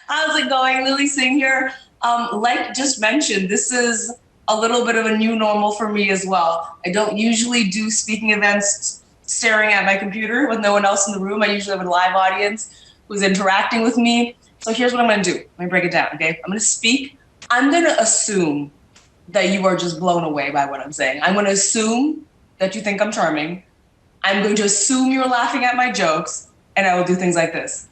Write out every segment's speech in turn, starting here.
How's it going? Lilly Singh here. Like just mentioned, this is a little bit of a new normal for me as well. I don't usually do speaking events staring at my computer with no one else in the room. I usually have a live audience who's interacting with me. So here's what I'm going to do. Let me break it down, okay? I'm going to speak. I'm going to assume that you are just blown away by what I'm saying. I'm going to assume that you think I'm charming. I'm going to assume you're laughing at my jokes, and I will do things like this.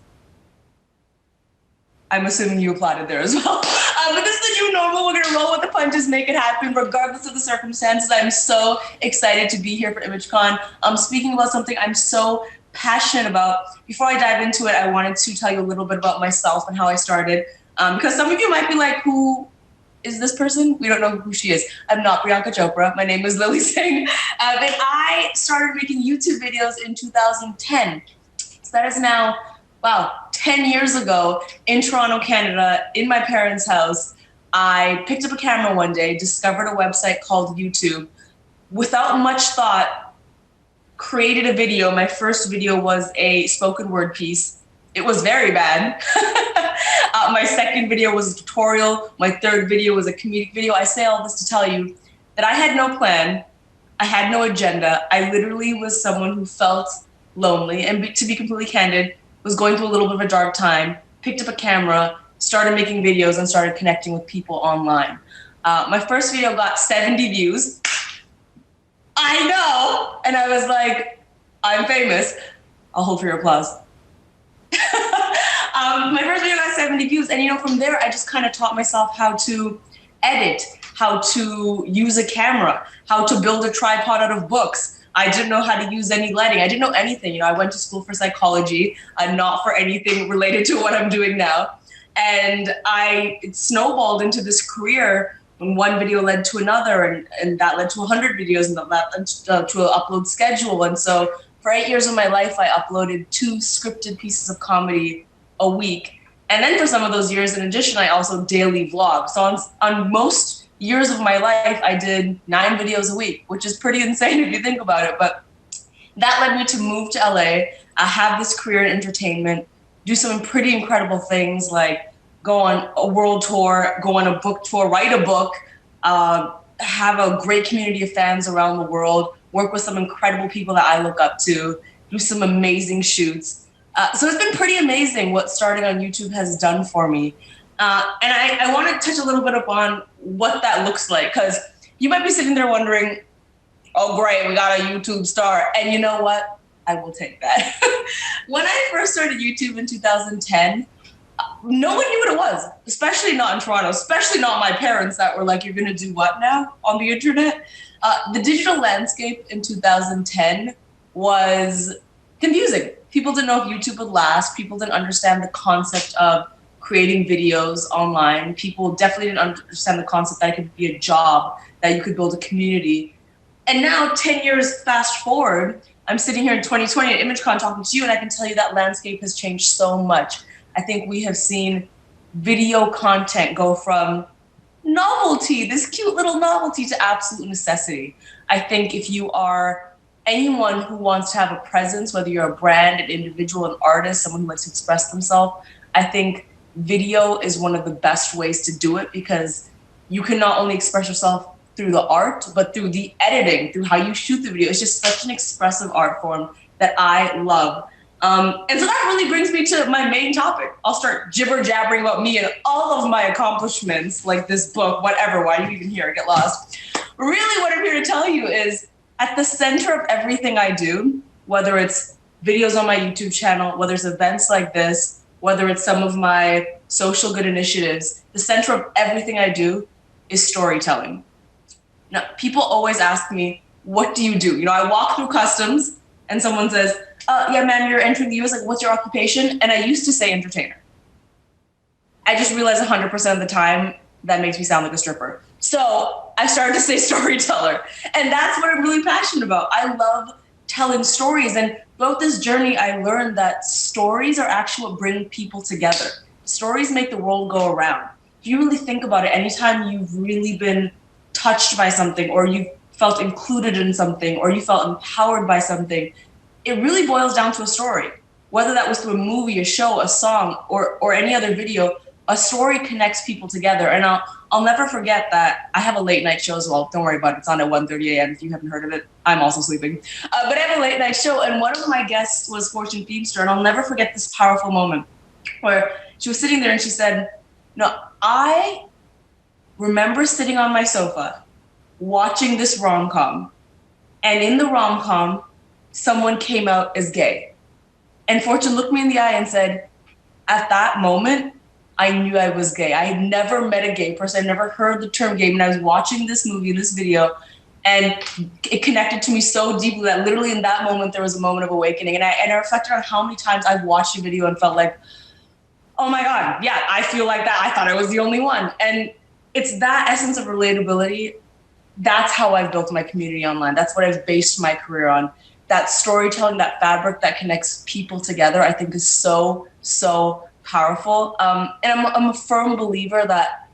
I'm assuming you applauded there as well. But this is the new normal. We're going to roll with the punches, make it happen, regardless of the circumstances. I'm so excited to be here for ImageCon. Speaking about something I'm so passionate about. Before I dive into it, I wanted to tell you a little bit about myself and how I started. Because some of you might be like, who is this person? We don't know who she is. I'm not Priyanka Chopra. My name is Lilly Singh. And I started making YouTube videos in 2010. So that is now, wow, 10 years ago in Toronto, Canada, in my parents' house. I picked up a camera one day, discovered a website called YouTube. Without much thought, created a video. My first video was a spoken word piece. It was very bad. My second video was a tutorial. My third video was a comedic video. I say all this to tell you that I had no plan. I had no agenda. I literally was someone who felt lonely. And to be completely candid, was going through a little bit of a dark time, picked up a camera, started making videos, and started connecting with people online. My first video got 70 views. I know! And I was like, I'm famous. I'll hold for your applause. My first video got 70 views, and from there, I just kind of taught myself how to edit, how to use a camera, how to build a tripod out of books. I didn't know how to use any lighting. I didn't know anything. I went to school for psychology, not for anything related to what I'm doing now. And it snowballed into this career when one video led to another, and that led to 100 videos, and that led to an upload schedule. And so for 8 years of my life, I uploaded 2 scripted pieces of comedy a week. And then for some of those years, in addition, I also daily vlog. So on most years of my life, I did 9 videos a week, which is pretty insane if you think about it. But that led me to move to LA, have this career in entertainment, do some pretty incredible things like go on a world tour, go on a book tour, write a book, have a great community of fans around the world, work with some incredible people that I look up to, do some amazing shoots. So it's been pretty amazing what starting on YouTube has done for me. And I want to touch a little bit upon what that looks like, because you might be sitting there wondering, oh, great, we got a YouTube star. And you know what? I will take that. When I first started YouTube in 2010, no one knew what it was, especially not in Toronto, especially not my parents that were like, you're going to do what now on the internet? The digital landscape in 2010 was confusing. People didn't know if YouTube would last. People didn't understand the concept of creating videos online. People definitely didn't understand the concept that it could be a job, that you could build a community. And now, 10 years fast forward, I'm sitting here in 2020 at ImageCon talking to you, and I can tell you that landscape has changed so much. I think we have seen video content go from novelty, this cute little novelty, to absolute necessity. I think if you are anyone who wants to have a presence, whether you're a brand, an individual, an artist, someone who likes to express themselves, I think video is one of the best ways to do it, because you can not only express yourself through the art, but through the editing, through how you shoot the video. It's just such an expressive art form that I love. And so that really brings me to my main topic. I'll start jibber jabbering about me and all of my accomplishments, like this book, whatever. Why are you even here? Get lost. Really, what I'm here to tell you is at the center of everything I do, whether it's videos on my YouTube channel, whether it's events like this, whether it's some of my social good initiatives, the center of everything I do is storytelling. Now, people always ask me, what do you do? I walk through customs and someone says, yeah, ma'am, you're entering the US, like, what's your occupation? And I used to say entertainer. I just realized 100% of the time that makes me sound like a stripper. So I started to say storyteller. And that's what I'm really passionate about. I love telling stories. And throughout this journey, I learned that stories are actually what bring people together. Stories make the world go around. If you really think about it, anytime you've really been touched by something, or you felt included in something, or you felt empowered by something, it really boils down to a story. Whether that was through a movie, a show, a song, or any other video, a story connects people together. And I'll never forget that I have a late night show as well. Don't worry about it. It's on at 1:30 a.m. If you haven't heard of it, I'm also sleeping. But I have a late night show, and one of my guests was Fortune Feimster, and I'll never forget this powerful moment where she was sitting there and she said, no, I remember sitting on my sofa watching this rom-com, and in the rom-com, someone came out as gay. And Fortune looked me in the eye and said, at that moment, I knew I was gay. I had never met a gay person. I'd never heard the term gay. And I was watching this movie, this video, and it connected to me so deeply that literally in that moment, there was a moment of awakening. And I reflected on how many times I've watched a video and felt like, oh my God, yeah, I feel like that. I thought I was the only one. And it's that essence of relatability. That's how I've built my community online. That's what I've based my career on. That storytelling, that fabric that connects people together, I think is so, so powerful. And I'm a firm believer that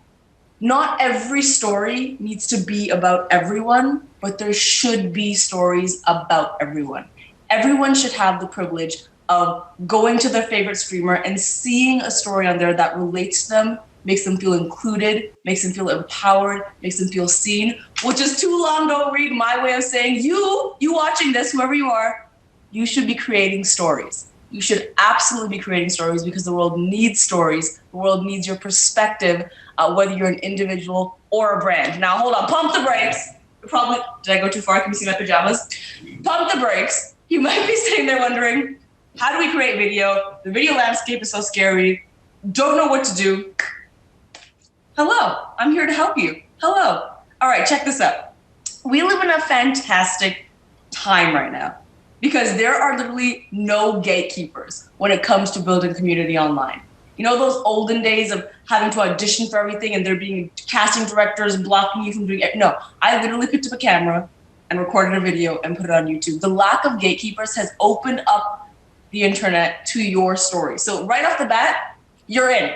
not every story needs to be about everyone, but there should be stories about everyone. Everyone should have the privilege of going to their favorite streamer and seeing a story on there that relates to them, makes them feel included, makes them feel empowered, makes them feel seen, which is too long, don't read, my way of saying you watching this, whoever you are, you should be creating stories. You should absolutely be creating stories because the world needs stories. The world needs your perspective, whether you're an individual or a brand. Now, hold on, pump the brakes. Did I go too far? Can you see my pajamas? Pump the brakes. You might be sitting there wondering, how do we create video? The video landscape is so scary. Don't know what to do. Hello, I'm here to help you. Hello. All right, check this out. We live in a fantastic time right now because there are literally no gatekeepers when it comes to building community online. You know those olden days of having to audition for everything and there being casting directors blocking you from doing it? No, I literally picked up a camera and recorded a video and put it on YouTube. The lack of gatekeepers has opened up the internet to your story. So right off the bat, you're in.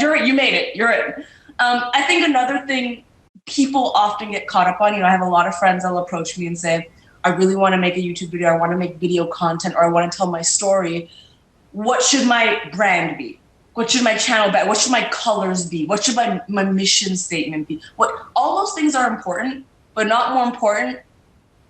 You made it. You're in. I think another thing people often get caught up on, I have a lot of friends that'll approach me and say, I really want to make a YouTube video, I want to make video content, or I want to tell my story. What should my brand be? What should my channel be? What should my colors be? What should my mission statement be? All those things are important, but not more important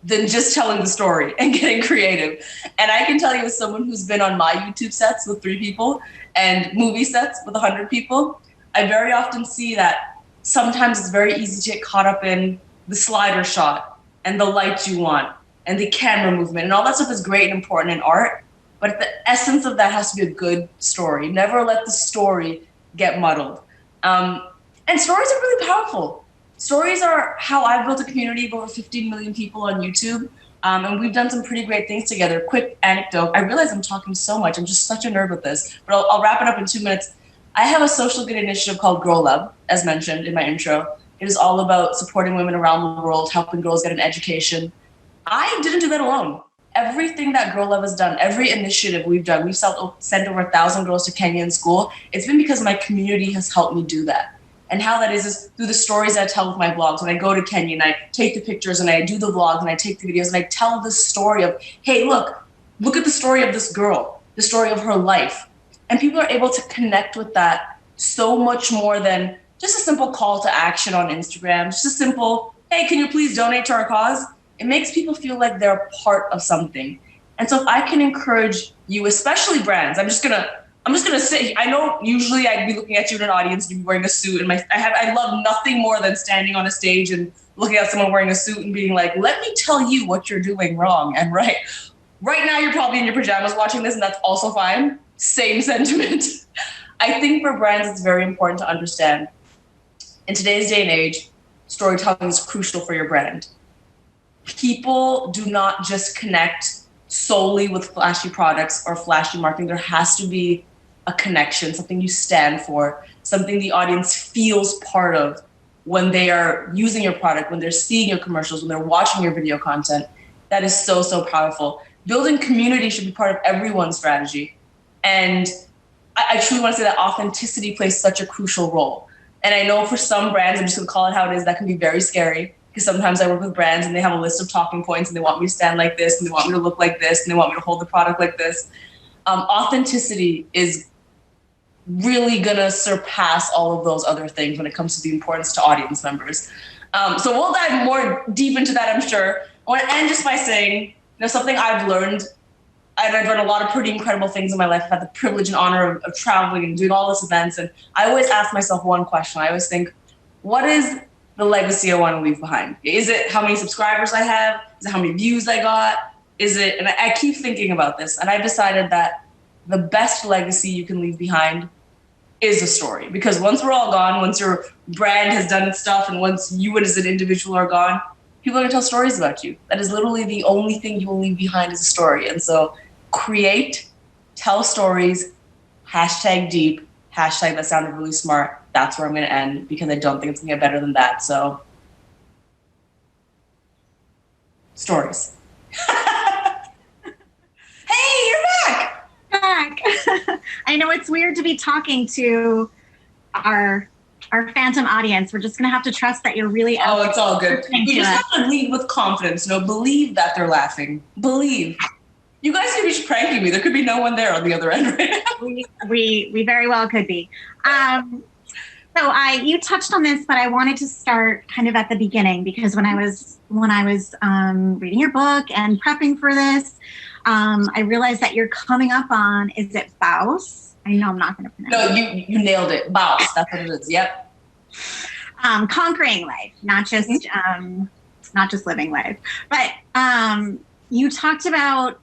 than just telling the story and getting creative. And I can tell you as someone who's been on my YouTube sets with 3 people and movie sets with 100 people, I very often see that sometimes it's very easy to get caught up in the slider shot and the light you want and the camera movement, and all that stuff is great and important in art, but the essence of that has to be a good story. Never let the story get muddled. And stories are really powerful. Stories are how I've built a community of over 15 million people on YouTube, and we've done some pretty great things together. Quick anecdote, I realize I'm talking so much, I'm just such a nerd with this, but I'll wrap it up in 2 minutes. I have a social good initiative called Grow Love, as mentioned in my intro. It is all about supporting women around the world, helping girls get an education. I didn't do that alone. Everything that Grow Love has done, every initiative we've done, we've sent over 1,000 girls to Kenya in school. It's been because my community has helped me do that. And how that is through the stories I tell with my blogs. When I go to Kenya and I take the pictures and I do the vlogs and I take the videos and I tell the story of, hey, look at the story of this girl, the story of her life. And people are able to connect with that so much more than just a simple call to action on Instagram, just a simple, hey, can you please donate to our cause? It makes people feel like they're a part of something. And so if I can encourage you, especially brands, I'm just gonna say, I know usually I'd be looking at you in an audience, you'd be wearing a suit, and I love nothing more than standing on a stage and looking at someone wearing a suit and being like, let me tell you what you're doing wrong and right. Right now you're probably in your pajamas watching this, and that's also fine. Same sentiment. I think for brands, it's very important to understand. In today's day and age, storytelling is crucial for your brand. People do not just connect solely with flashy products or flashy marketing. There has to be a connection, something you stand for, something the audience feels part of when they are using your product, when they're seeing your commercials, when they're watching your video content. That is so, so powerful. Building community should be part of everyone's strategy. And I truly want to say that authenticity plays such a crucial role. And I know for some brands, I'm just going to call it how it is, that can be very scary, because sometimes I work with brands and they have a list of talking points and they want me to stand like this and they want me to look like this and they want me to hold the product like this. Authenticity is really gonna surpass all of those other things when it comes to the importance to audience members. So we'll dive more deep into that, I'm sure. I want to end just by saying, something I've learned. I've done a lot of pretty incredible things in my life. I've had the privilege and honor of traveling and doing all these events. And I always ask myself one question. I always think, what is the legacy I want to leave behind? Is it how many subscribers I have? Is it how many views I got? Is it, and I keep thinking about this, and I decided that the best legacy you can leave behind is a story. Because once we're all gone, once your brand has done its stuff, and once you as an individual are gone, people are going to tell stories about you. That is literally the only thing you will leave behind is a story. And so create, tell stories, #deep, #that sounded really smart. That's where I'm going to end, because I don't think it's going to get better than that. So stories. Hey, you're back. I know it's weird to be talking to our phantom audience. We're just going to have to trust that you're really out. Oh, it's all good. You just have to lead with confidence. Believe that they're laughing. Believe. You guys could be just pranking me. There could be no one there on the other end right now. We very well could be. So you touched on this, but I wanted to start kind of at the beginning, because when I was reading your book and prepping for this, I realized that you're coming up on, is it Baus? I know I'm not going to pronounce it. No, you nailed it. Baus. That's what it is. Yep. Conquering life, not just living life. But you talked about,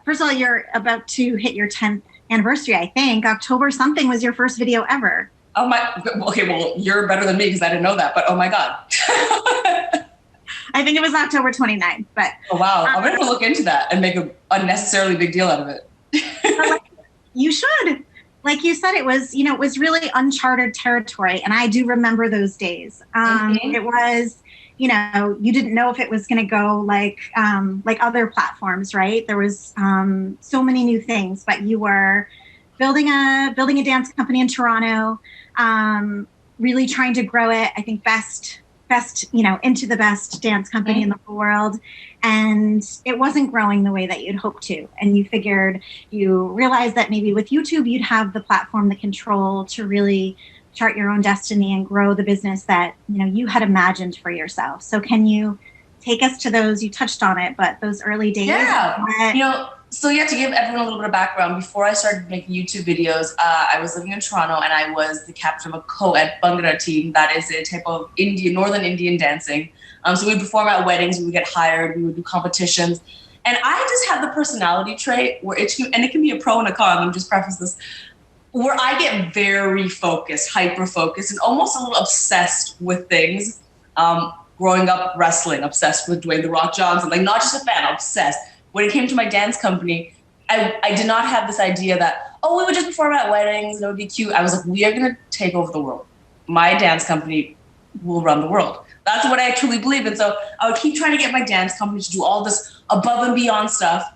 first of all, you're about to hit your 10th anniversary, I think. October something was your first video ever. Oh my, okay, well, you're better than me because I didn't know that, but oh my God. I think it was October 29th, but. Oh, wow. I'm going to look into that and make an unnecessarily big deal out of it. You should. Like you said, it was really uncharted territory. And I do remember those days. It was, you didn't know if it was going to go like other platforms, right? There was so many new things, but you were building a dance company in Toronto, really trying to grow it. I think best, into the best dance company in the whole world. And it wasn't growing the way that you'd hoped to. And you realized that maybe with YouTube, you'd have the platform, the control to really chart your own destiny and grow the business that, you had imagined for yourself. So can you take us to those, you touched on it, but those early days? Yeah. So you have to give everyone a little bit of background. Before I started making YouTube videos, I was living in Toronto, and I was the captain of a co-ed Bhangra team. That is a type of Northern Indian dancing. So we would perform at weddings, we would get hired, we would do competitions. And I just have the personality trait where it can be a pro and a con, let me just preface this, where I get very focused, hyper-focused, and almost a little obsessed with things. Growing up wrestling, obsessed with Dwayne "The Rock" Johnson, not just a fan, obsessed. When it came to my dance company, I did not have this idea that, we would just perform at weddings, and it would be cute. I was like, we are going to take over the world. My dance company will run the world. That's what I truly believe. And so I would keep trying to get my dance company to do all this above and beyond stuff.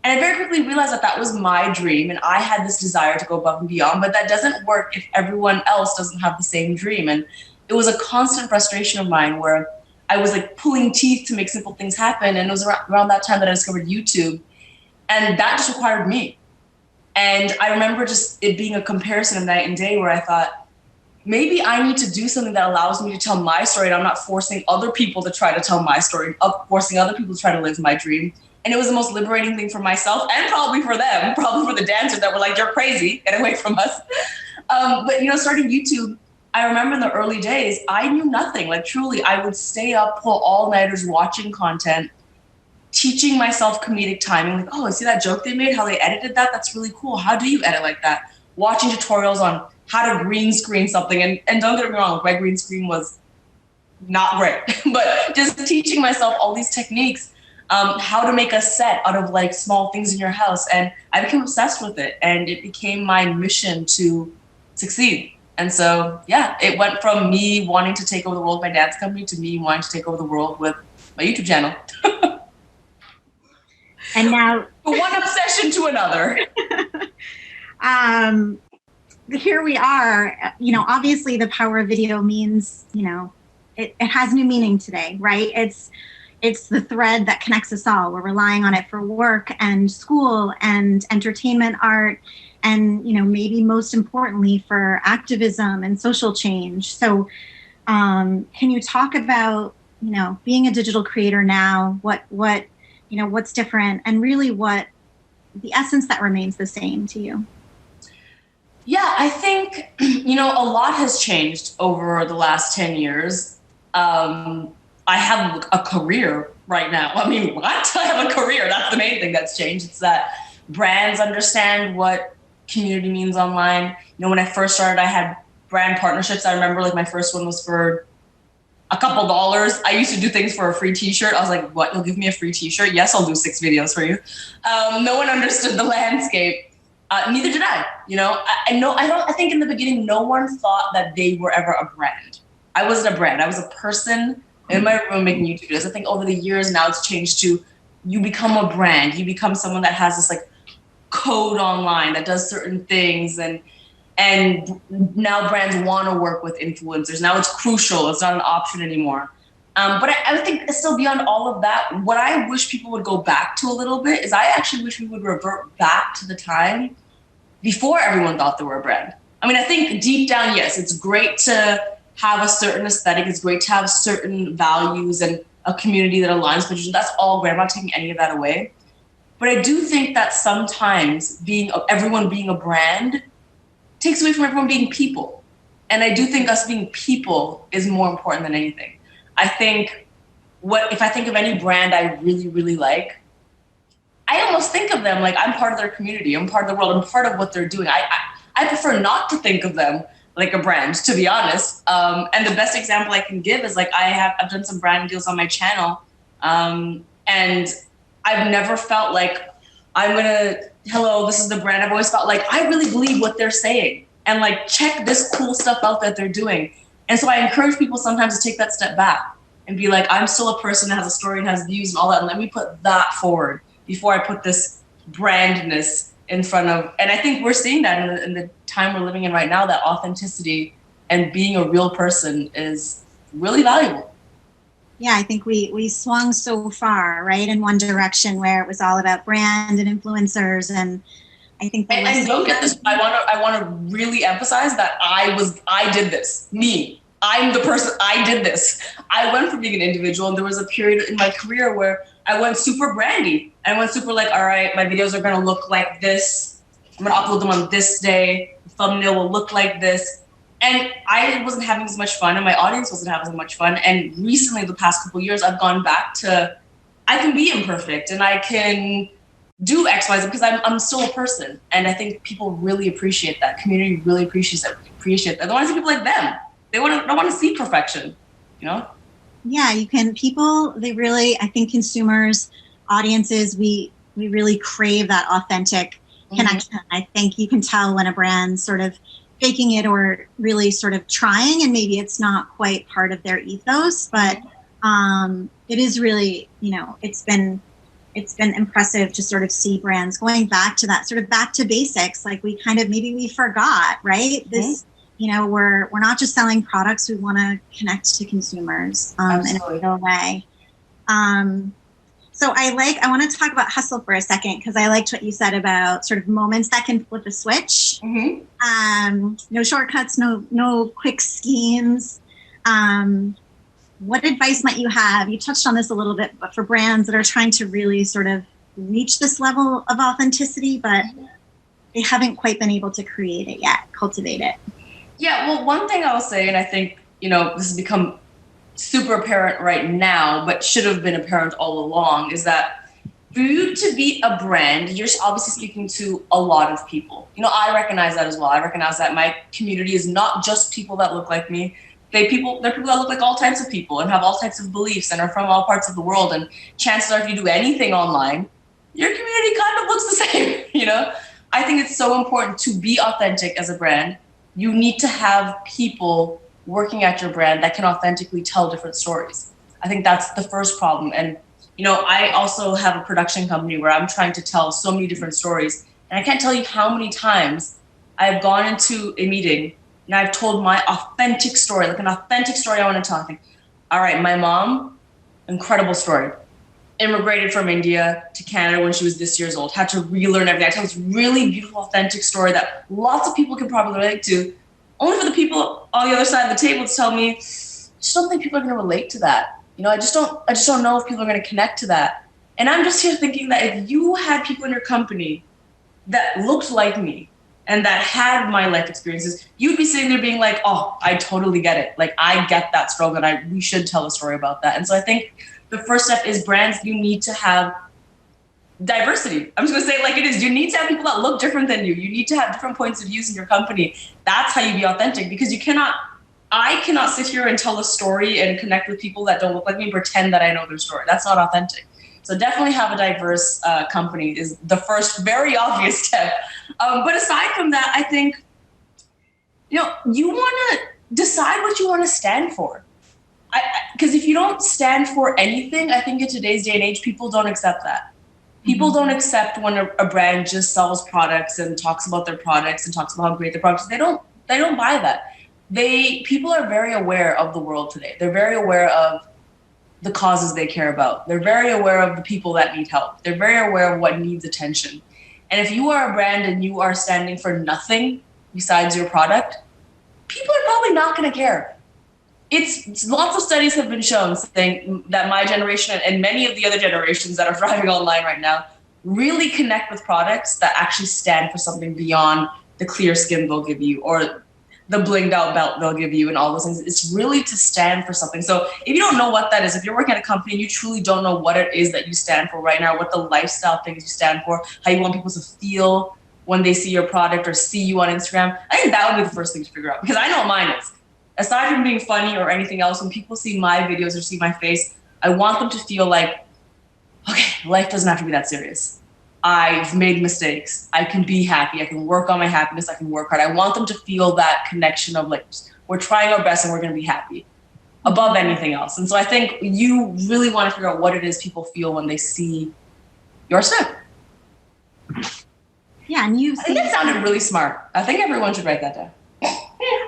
And I very quickly realized that that was my dream, and I had this desire to go above and beyond, but that doesn't work if everyone else doesn't have the same dream. And it was a constant frustration of mine where I was pulling teeth to make simple things happen. And it was around that time that I discovered YouTube. And that just required me. And I remember just it being a comparison of night and day, where I thought, maybe I need to do something that allows me to tell my story, and I'm not forcing other people to try to tell my story, forcing other people to try to live my dream. And it was the most liberating thing for myself, and probably for them, probably for the dancers that were like, you're crazy, get away from us. But starting YouTube, I remember in the early days, I knew nothing. Truly, I would stay up, pull all-nighters watching content, teaching myself comedic timing. See that joke they made, how they edited that? That's really cool. How do you edit like that? Watching tutorials on how to green screen something. And don't get me wrong, my green screen was not great. But just teaching myself all these techniques, how to make a set out of small things in your house. And I became obsessed with it. And it became my mission to succeed. And so, it went from me wanting to take over the world with my dance company to me wanting to take over the world with my YouTube channel. And now, from one obsession to another. Here we are. Obviously, the power of video means, it has new meaning today, right? It's the thread that connects us all. We're relying on it for work and school and entertainment, art, and, maybe most importantly for activism and social change. So can you talk about, being a digital creator now, what's different, and really what the essence that remains the same to you? Yeah, I think, a lot has changed over the last 10 years. I have a career right now. I mean, what? I have a career. That's the main thing that's changed. It's that brands understand what community means online. When I first started, I had brand partnerships. I remember my first one was for a couple dollars. I used to do things for a free t-shirt. I was like, what? You'll give me a free t-shirt? Yes, I'll do 6 videos for you. No one understood the landscape. Neither did I. I think in the beginning, no one thought that they were ever a brand. I wasn't a brand. I was a person in my room making YouTube videos. I think over the years now it's changed to you become a brand. You become someone that has this code online that does certain things, and now brands want to work with influencers. Now it's crucial. It's not an option anymore. But I think it's still beyond all of that. What I wish people would go back to a little bit is I actually wish we would revert back to the time before everyone thought they were a brand. I mean, I think deep down, yes, it's great to have a certain aesthetic. It's great to have certain values and a community that aligns with you. That's all great. I'm not taking any of that away. But I do think that sometimes everyone being a brand takes away from everyone being people. And I do think us being people is more important than anything. I think if I think of any brand I really, really like, I almost think of them like I'm part of their community. I'm part of the world. I'm part of what they're doing. I prefer not to think of them like a brand, to be honest. And the best example I can give is I've done some brand deals on my channel. And I've never felt like hello, this is the brand. I've always felt like I really believe what they're saying and check this cool stuff out that they're doing. And so I encourage people sometimes to take that step back and be like, I'm still a person that has a story and has views and all that. And let me put that forward before I put this brandness in front of. And I think we're seeing that in the time we're living in right now, that authenticity and being a real person is really valuable. Yeah, I think we swung so far, right, in one direction where it was all about brand and influencers, and I think and don't get this. I want to really emphasize that I did this. Me, I'm the person. I did this. I went from being an individual, and there was a period in my career where I went super brandy. I went super all right, my videos are gonna look like this. I'm gonna upload them on this day. The thumbnail will look like this. And I wasn't having as much fun, and my audience wasn't having as much fun. And recently, the past couple of years, I've gone back to I can be imperfect and I can do X, Y, Z because I'm still a person. And I think people really appreciate that. Community really appreciates that. They don't want to see people like them. They don't want to see perfection, Yeah, I think consumers, audiences, we really crave that authentic connection. I think you can tell when a brand's sort of faking it or really sort of trying, and maybe it's not quite part of their ethos, but it is really, it's been impressive to sort of see brands going back to that sort of back to basics. Maybe we forgot, right? This, we're not just selling products. We want to connect to consumers in a real way. So I want to talk about hustle for a second, because I liked what you said about sort of moments that can flip a switch. No shortcuts, no quick schemes. What advice might you have? You touched on this a little bit, but for brands that are trying to really sort of reach this level of authenticity, but they haven't quite been able to create it yet, cultivate it. Yeah, well, one thing I'll say, and I think, this has become super apparent right now, but should have been apparent all along, is that for you to be a brand, you're obviously speaking to a lot of people. I recognize that as well. I recognize that my community is not just people that look like me. They're people that look like all types of people and have all types of beliefs and are from all parts of the world. And chances are, if you do anything online, your community kind of looks the same, I think it's so important to be authentic as a brand. You need to have people working at your brand that can authentically tell different stories. I think that's the first problem. And, I also have a production company where I'm trying to tell so many different stories. And I can't tell you how many times I've gone into a meeting and I've told my authentic story, like an authentic story I want to tell. I think, all right, my mom, incredible story. immigrated from India to Canada when she was this years old, had to relearn everything. I tell this really beautiful, authentic story that lots of people can probably relate to, only for the people on the other side of the table to tell me, I just don't think people are going to relate to that. You know, I just don't know if people are going to connect to that. And I'm just here thinking that if you had people in your company that looked like me and that had my life experiences, you'd be sitting there being like, oh, I totally get it. Like, I get that struggle, and we should tell a story about that. And so I think the first step is brands, you need to have diversity. I'm just going to say it like it is. You need to have people that look different than you. You need to have different points of views in your company. That's how you be authentic, because I cannot sit here and tell a story and connect with people that don't look like me and pretend that I know their story. That's not authentic. So definitely have a diverse company is the first very obvious step. But aside from that, I think, you know, you want to decide what you want to stand for. Because if you don't stand for anything, I think in today's day and age, people don't accept that. People don't accept when a brand just sells products and talks about their products and talks about how great their products are. They don't buy that. People are very aware of the world today. They're very aware of the causes they care about. They're very aware of the people that need help. They're very aware of what needs attention. And if you are a brand and you are standing for nothing besides your product, people are probably not going to care. It's lots of studies have been shown saying that my generation and many of the other generations that are thriving online right now really connect with products that actually stand for something beyond the clear skin they'll give you or the blinged out belt they'll give you and all those things. It's really to stand for something. So if you don't know what that is, if you're working at a company and you truly don't know what it is that you stand for right now, what the lifestyle things you stand for, how you want people to feel when they see your product or see you on Instagram, I think that would be the first thing to figure out, because I know what mine is. Aside from being funny or anything else, when people see my videos or see my face, I want them to feel like, okay, life doesn't have to be that serious. I've made mistakes. I can be happy. I can work on my happiness. I can work hard. I want them to feel that connection of like, we're trying our best and we're going to be happy above anything else. And so I think you really want to figure out what it is people feel when they see your stuff. Yeah, and I think that sounded really smart. I think everyone should write that down.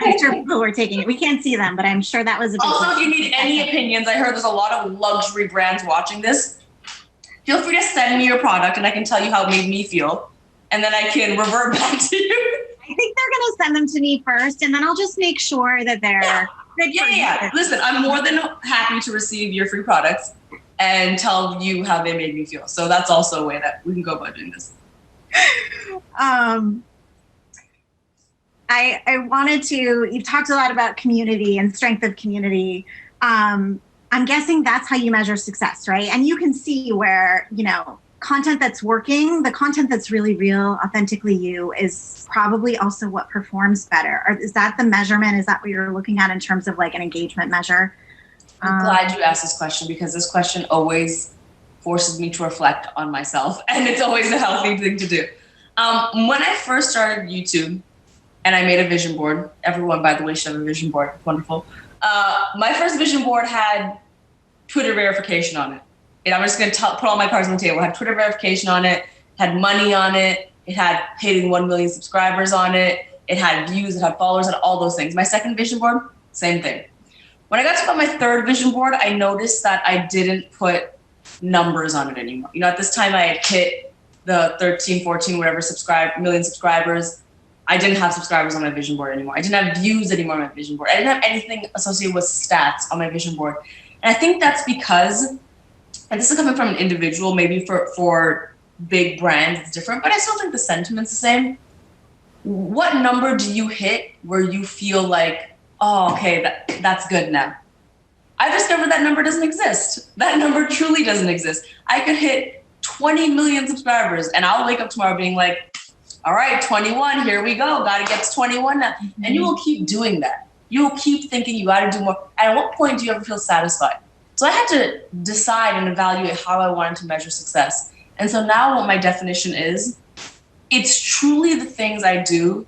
I'm sure people were taking it. We can't see them, but I'm sure that was a big Also, if you need any opinions, I heard there's a lot of luxury brands watching this. Feel free to send me your product and I can tell you how it made me feel. And then I can revert back to you. I think they're going to send them to me first, and then I'll just make sure that they're good for you. Listen, I'm more than happy to receive your free products and tell you how they made me feel. So that's also a way that we can go about doing this. I wanted to, you've talked a lot about community and strength of community. I'm guessing that's how you measure success, right? And you can see where, you know, content that's working, the content that's really real, authentically you, is probably also what performs better. Or is that the measurement? Is that what you're looking at in terms of like an engagement measure? I'm glad you asked this question, because this question always forces me to reflect on myself, and it's always a healthy thing to do. When I first started YouTube and I made a vision board, everyone, by the way, should have a vision board. Wonderful. My first vision board had Twitter verification on it. And I'm just going to put all my cards on the table. It had Twitter verification on it, had money on it, it had hitting 1 million subscribers on it, it had views, it had followers, it had all those things. My second vision board, same thing. When I got to about my third vision board, I noticed that I didn't put numbers on it anymore. You know, at this time I had hit the 13, 14, whatever million subscribers. I didn't have subscribers on my vision board anymore. I didn't have views anymore on my vision board. I didn't have anything associated with stats on my vision board. And I think that's because, and this is coming from an individual, maybe for big brands it's different, but I still think the sentiment's the same. What number do you hit where you feel like, oh, okay, that's good now? I discovered that number doesn't exist. That number truly doesn't exist. I could hit 20 million subscribers and I'll wake up tomorrow being like, all right, 21, here we go. Got to get to 21 now. Mm-hmm. And you will keep doing that. You will keep thinking you got to do more. And at what point do you ever feel satisfied? So I had to decide and evaluate how I wanted to measure success. And so now what my definition is, it's truly the things I do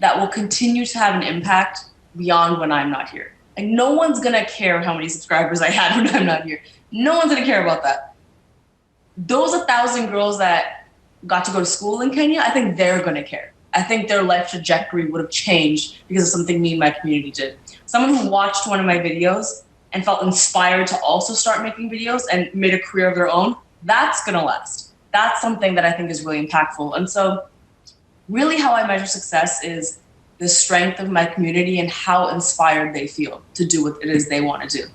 that will continue to have an impact beyond when I'm not here. Like, no one's going to care how many subscribers I had when I'm not here. No one's going to care about that. Those 1,000 girls that got to go to school in Kenya, I think they're going to care. I think their life trajectory would have changed because of something me and my community did. Someone who watched one of my videos and felt inspired to also start making videos and made a career of their own, that's going to last. That's something that I think is really impactful. And so really how I measure success is the strength of my community and how inspired they feel to do what it is they want to do.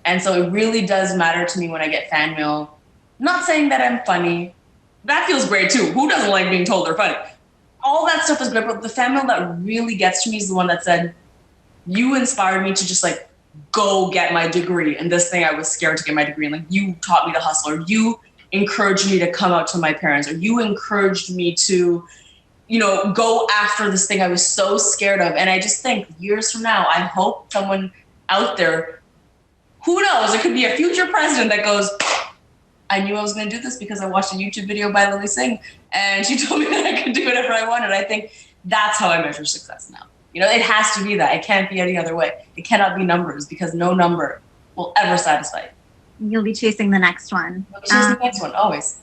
And so it really does matter to me when I get fan mail. Not saying that I'm funny. That feels great too. Who doesn't like being told they're funny? All that stuff is great, but the fan mail that really gets to me is the one that said, you inspired me to just like go get my degree in this thing I was scared to get my degree in. Like you taught me to hustle, or you encouraged me to come out to my parents, or you encouraged me to, you know, go after this thing I was so scared of. And I just think years from now, I hope someone out there, who knows, it could be a future president that goes, I knew I was going to do this because I watched a YouTube video by Lilly Singh and she told me that I could do whatever I wanted. I think that's how I measure success now. You know, it has to be that. It can't be any other way. It cannot be numbers because no number will ever satisfy you. You'll be chasing the next one. You'll be chasing the next one, always.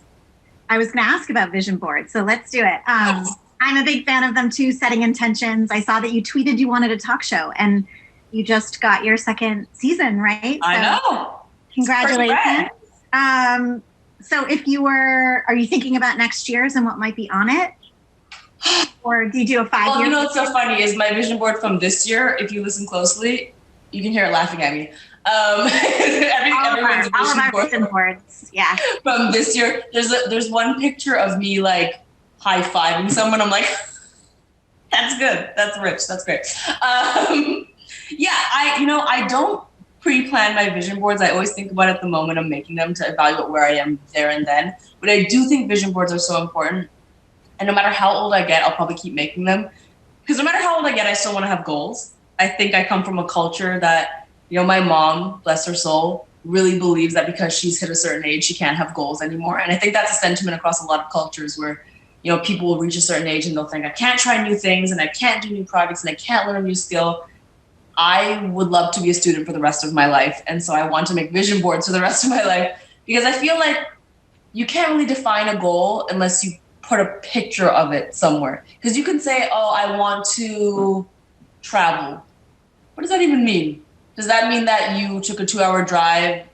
I was going to ask about vision boards, so let's do it. I'm a big fan of them too, setting intentions. I saw that you tweeted you wanted a talk show and you just got your second season, right? I know. Congratulations. So if you were, are you thinking about next year's and what might be on it? Or do you do a 5 year? Well, you know what's so funny is my vision board from this year, if you listen closely, you can hear it laughing at me. Everyone's vision boards, yeah. From this year, there's one picture of me like high-fiving someone. I'm like, that's good. That's rich. That's great. Yeah, I don't pre-plan my vision boards. I always think about it at the moment I'm making them to evaluate where I am there and then. But I do think vision boards are so important. And no matter how old I get, I'll probably keep making them. Because no matter how old I get, I still want to have goals. I think I come from a culture that, you know, my mom, bless her soul, really believes that because she's hit a certain age, she can't have goals anymore. And I think that's a sentiment across a lot of cultures where, you know, people will reach a certain age and they'll think, I can't try new things and I can't do new projects and I can't learn a new skill. I would love to be a student for the rest of my life. And so I want to make vision boards for the rest of my life because I feel like you can't really define a goal unless you put a picture of it somewhere. Because you can say, oh, I want to travel. What does that even mean? Does that mean that you took a 2-hour drive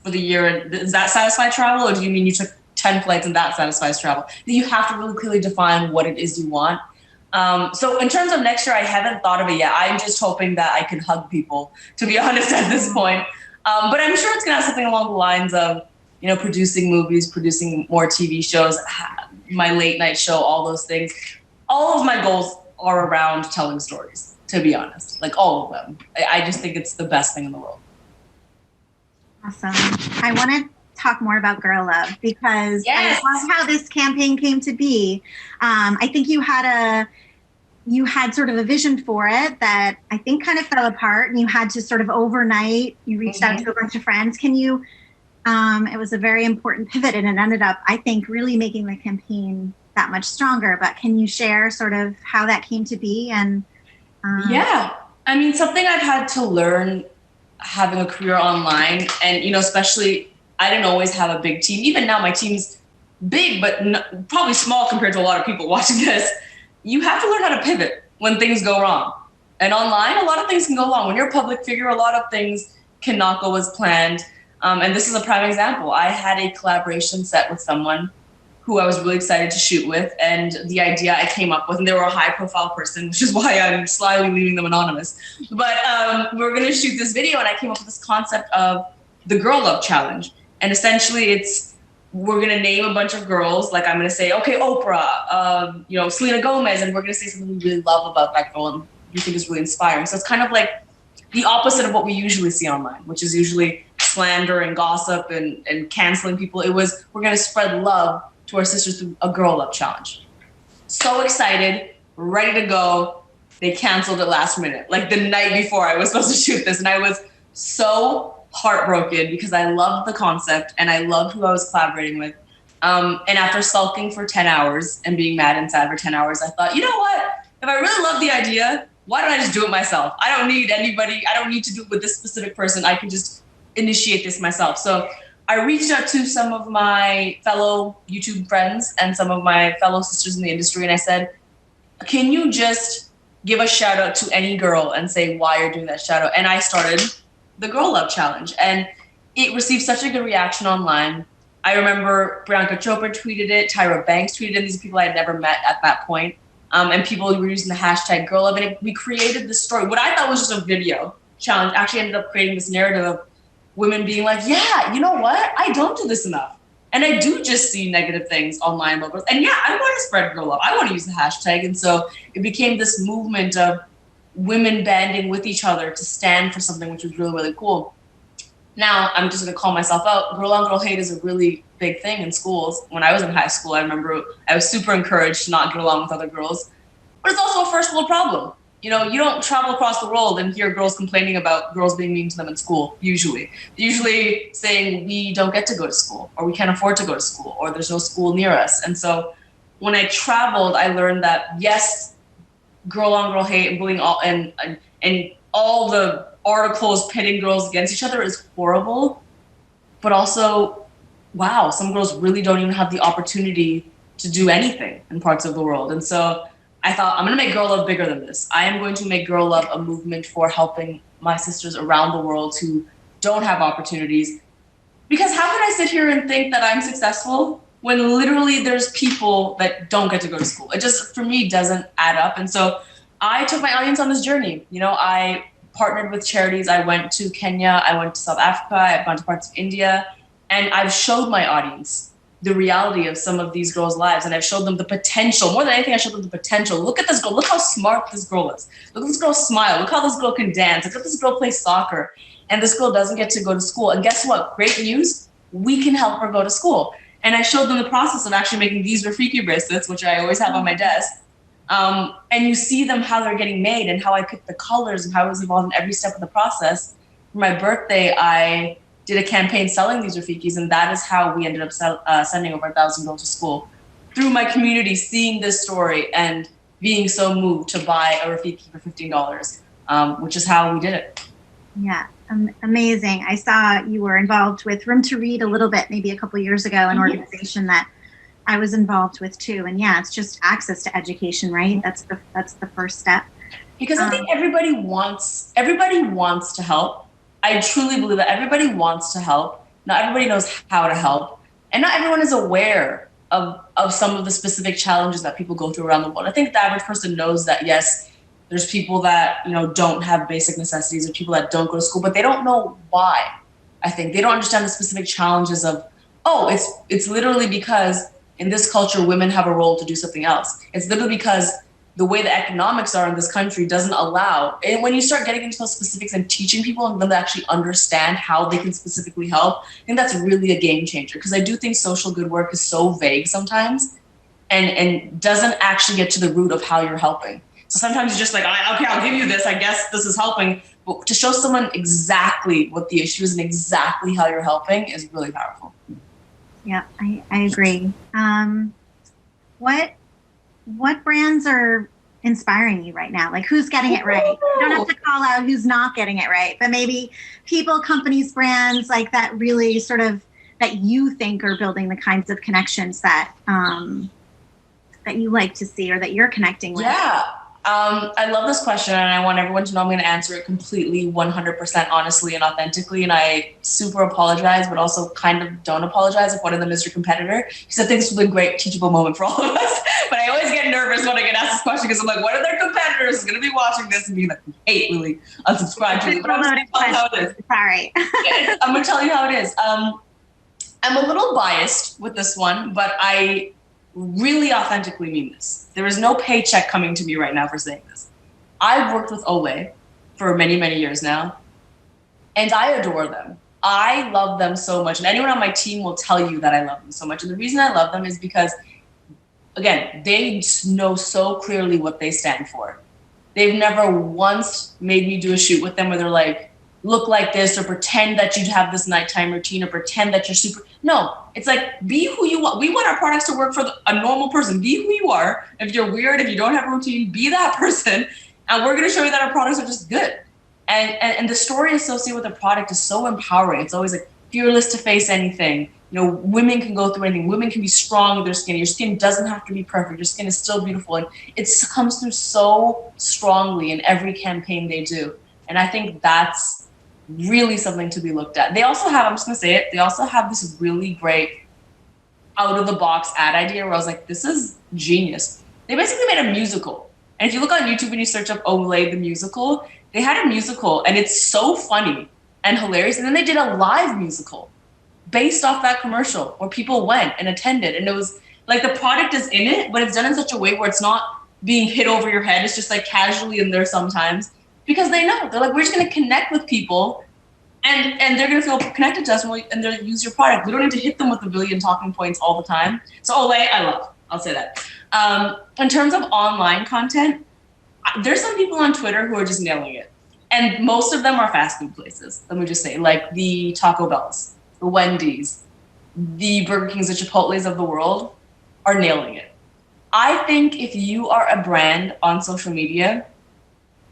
for the year? And does that satisfy travel? Or do you mean you took 10 flights and that satisfies travel? You have to really clearly define what it is you want. So in terms of next year, I haven't thought of it yet. I'm just hoping that I can hug people, to be honest, at this point. But I'm sure it's going to have something along the lines of, you know, producing movies, producing more TV shows, my late night show, all those things. All of my goals are around telling stories, to be honest, like all of them. I just think it's the best thing in the world. Awesome. I want to talk more about Girl Love because yes. I love how this campaign came to be. I think you had sort of a vision for it that I think kind of fell apart, and you had to sort of overnight, you reached out to a bunch of friends. Can you, it was a very important pivot and it ended up, I think, really making the campaign that much stronger. But can you share sort of how that came to be? And yeah, I mean, something I've had to learn having a career online, and, you know, especially I didn't always have a big team. Even now my team's big, but probably small compared to a lot of people watching this. You have to learn how to pivot when things go wrong. And online, a lot of things can go wrong. When you're a public figure, a lot of things cannot go as planned. And this is a prime example. I had a collaboration set with someone who I was really excited to shoot with. And the idea I came up with, and they were a high profile person, which is why I'm slyly leaving them anonymous. But we were going to shoot this video and I came up with this concept of the Girl Love Challenge. And essentially we're going to name a bunch of girls. Like I'm going to say, okay, Oprah, you know, Selena Gomez. And we're going to say something we really love about that girl and we think is really inspiring. So it's kind of like the opposite of what we usually see online, which is usually slander and gossip and canceling people. It was, we're going to spread love to our sisters through a Girl Love Challenge. So excited, ready to go. They canceled it last minute, like the night before I was supposed to shoot this. And I was so heartbroken because I loved the concept and I loved who I was collaborating with. And after sulking for 10 hours and being mad and sad for 10 hours, I thought, you know what? If I really love the idea, why don't I just do it myself? I don't need anybody. I don't need to do it with this specific person. I can just initiate this myself. So I reached out to some of my fellow YouTube friends and some of my fellow sisters in the industry. And I said, can you just give a shout out to any girl and say why you're doing that shout out? And I started the Girl Love Challenge, and it received such a good reaction online. I remember Priyanka Chopra tweeted it, Tyra Banks tweeted it. These are people I had never met at that point. And people were using the hashtag Girl Love. And we created this story. What I thought was just a video challenge actually ended up creating this narrative of women being like, yeah, you know what? I don't do this enough. And I do just see negative things online about girls. And yeah, I want to spread girl love. I want to use the hashtag. And so it became this movement of women banding with each other to stand for something, which was really, really cool. Now, I'm just going to call myself out. Girl on girl hate is a really big thing in schools. When I was in high school, I remember I was super encouraged to not get along with other girls. But it's also a first world problem. You know, you don't travel across the world and hear girls complaining about girls being mean to them in school, usually. Usually saying we don't get to go to school, or we can't afford to go to school, or there's no school near us. And so when I traveled, I learned that, yes, girl on girl hate and bullying and all the articles pitting girls against each other is horrible. But also, wow, some girls really don't even have the opportunity to do anything in parts of the world. And so I thought, I'm going to make girl love bigger than this. I am going to make girl love a movement for helping my sisters around the world who don't have opportunities. Because how can I sit here and think that I'm successful when literally there's people that don't get to go to school? It just, for me, doesn't add up. And so I took my audience on this journey. You know, I partnered with charities. I went to Kenya. I went to South Africa. I've gone to parts of India. And I've showed my audience the reality of some of these girls' lives. And I've showed them the potential. More than anything, I showed them the potential. Look at this girl. Look how smart this girl is. Look at this girl smile. Look how this girl can dance. Look at this girl play soccer. And this girl doesn't get to go to school. And guess what? Great news. We can help her go to school. And I showed them the process of actually making these Rafiki bracelets, which I always have on my desk. And you see them, how they're getting made and how I picked the colors and how I was involved in every step of the process. For my birthday, I did a campaign selling these Rafikis, and that is how we ended up sending over 1,000 girls to school. Through my community, seeing this story and being so moved to buy a Rafiki for $15, which is how we did it. Yeah, amazing. I saw you were involved with Room to Read a little bit, maybe a couple of years ago, an organization that I was involved with too. And yeah, it's just access to education, right? That's the first step. Because I think everybody wants to help. I truly believe that everybody wants to help. Not everybody knows how to help. And not everyone is aware of some of the specific challenges that people go through around the world. I think the average person knows that, yes, there's people that, you know, don't have basic necessities or people that don't go to school, but they don't know why. I think they don't understand the specific challenges of, oh, it's literally because in this culture, women have a role to do something else. It's literally because the way the economics are in this country doesn't allow. And when you start getting into those specifics and teaching people and them to actually understand how they can specifically help, I think that's really a game changer. Because I do think social good work is so vague sometimes and doesn't actually get to the root of how you're helping. So sometimes you're just like, okay, I'll give you this. I guess this is helping. But to show someone exactly what the issue is and exactly how you're helping is really powerful. Yeah, I agree. What brands are inspiring you right now? Like, who's getting it right? You don't have to call out who's not getting it right, but maybe people, companies, brands like that really sort of that you think are building the kinds of connections that that you like to see or that you're connecting with. Yeah. I love this question, and I want everyone to know I'm going to answer it completely, 100% honestly and authentically. And I super apologize, but also kind of don't apologize if one of them is your competitor, because I think this will be a great teachable moment for all of us. But I always get nervous when I get asked this question because I'm like, what are their competitors going to be watching this and being like, hate Lilly, unsubscribe to you? But I'm going to tell you how it is. Sorry. I'm going to tell you how it is. I'm a little biased with this one, but I really authentically mean this. There is no paycheck coming to me right now for saying this. I've worked with Olay for many, many years now, and I adore them. I love them so much, and anyone on my team will tell you that I love them so much. And the reason I love them is because, again, they know so clearly what they stand for. They've never once made me do a shoot with them where they're like, look like this, or pretend that you have this nighttime routine, or pretend that you're super. No, it's like, be who you want. We want our products to work for a normal person. Be who you are. If you're weird, if you don't have a routine, be that person. And we're going to show you that our products are just good. And the story associated with the product is so empowering. It's always like fearless to face anything. You know, women can go through anything. Women can be strong with their skin. Your skin doesn't have to be perfect. Your skin is still beautiful. And it comes through so strongly in every campaign they do. And I think that's really something to be looked at. They also have, I'm just going to say it, they also have this really great out of the box ad idea where I was like, this is genius. They basically made a musical. And if you look on YouTube and you search up Olay the musical, they had a musical and it's so funny and hilarious. And then they did a live musical based off that commercial where people went and attended. And it was like the product is in it, but it's done in such a way where it's not being hit over your head. It's just like casually in there sometimes because they know. They're like, we're just going to connect with people and they're going to feel connected to us and they'll use your product. We don't need to hit them with a billion talking points all the time. So Olay, I love. I'll say that. In terms of online content, there's some people on Twitter who are just nailing it. And most of them are fast food places, let me just say, like the Taco Bells, the Wendy's, the Burger Kings, the Chipotles of the world are nailing it. I think if you are a brand on social media,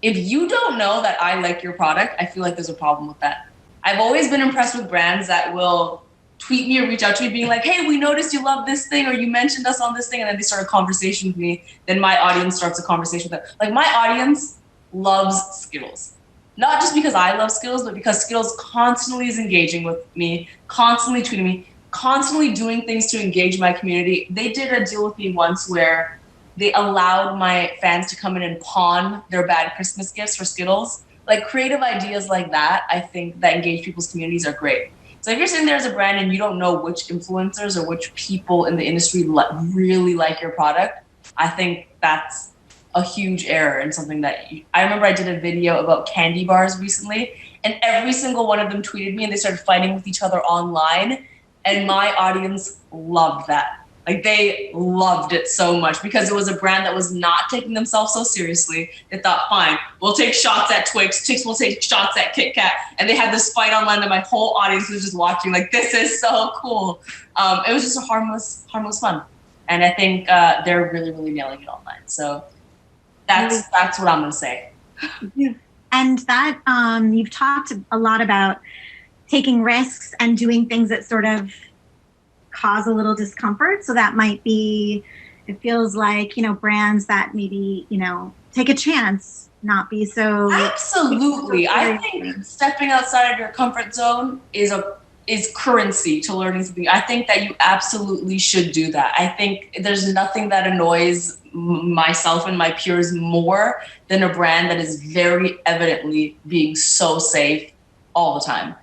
if you don't know that I like your product, I feel like there's a problem with that. I've always been impressed with brands that will tweet me or reach out to me being like, hey, we noticed you love this thing or you mentioned us on this thing, and then they start a conversation with me. Then my audience starts a conversation with them. Like my audience loves Skittles. Not just because I love Skittles, but because Skittles constantly is engaging with me, constantly tweeting me, constantly doing things to engage my community. They did a deal with me once where they allowed my fans to come in and pawn their bad Christmas gifts for Skittles. Like creative ideas like that, I think that engage people's communities are great. So if you're sitting there as a brand and you don't know which influencers or which people in the industry really like your product, I think that's a huge error and something that I remember I did a video about candy bars recently and every single one of them tweeted me and they started fighting with each other online. And my audience loved that. Like they loved it so much because it was a brand that was not taking themselves so seriously. They thought, fine, we'll take shots at Twix, Twix will take shots at Kit Kat. And they had this fight online that my whole audience was just watching like, this is so cool. It was just a harmless fun. And I think they're really, really nailing it online. So that's what I'm gonna say. And that you've talked a lot about taking risks and doing things that sort of cause a little discomfort. So that might be, it feels like, brands that maybe, take a chance, not be so. Absolutely. I think stepping outside of your comfort zone is currency to learning something. I think that you absolutely should do that. I think there's nothing that annoys myself and my peers more than a brand that is very evidently being so safe all the time,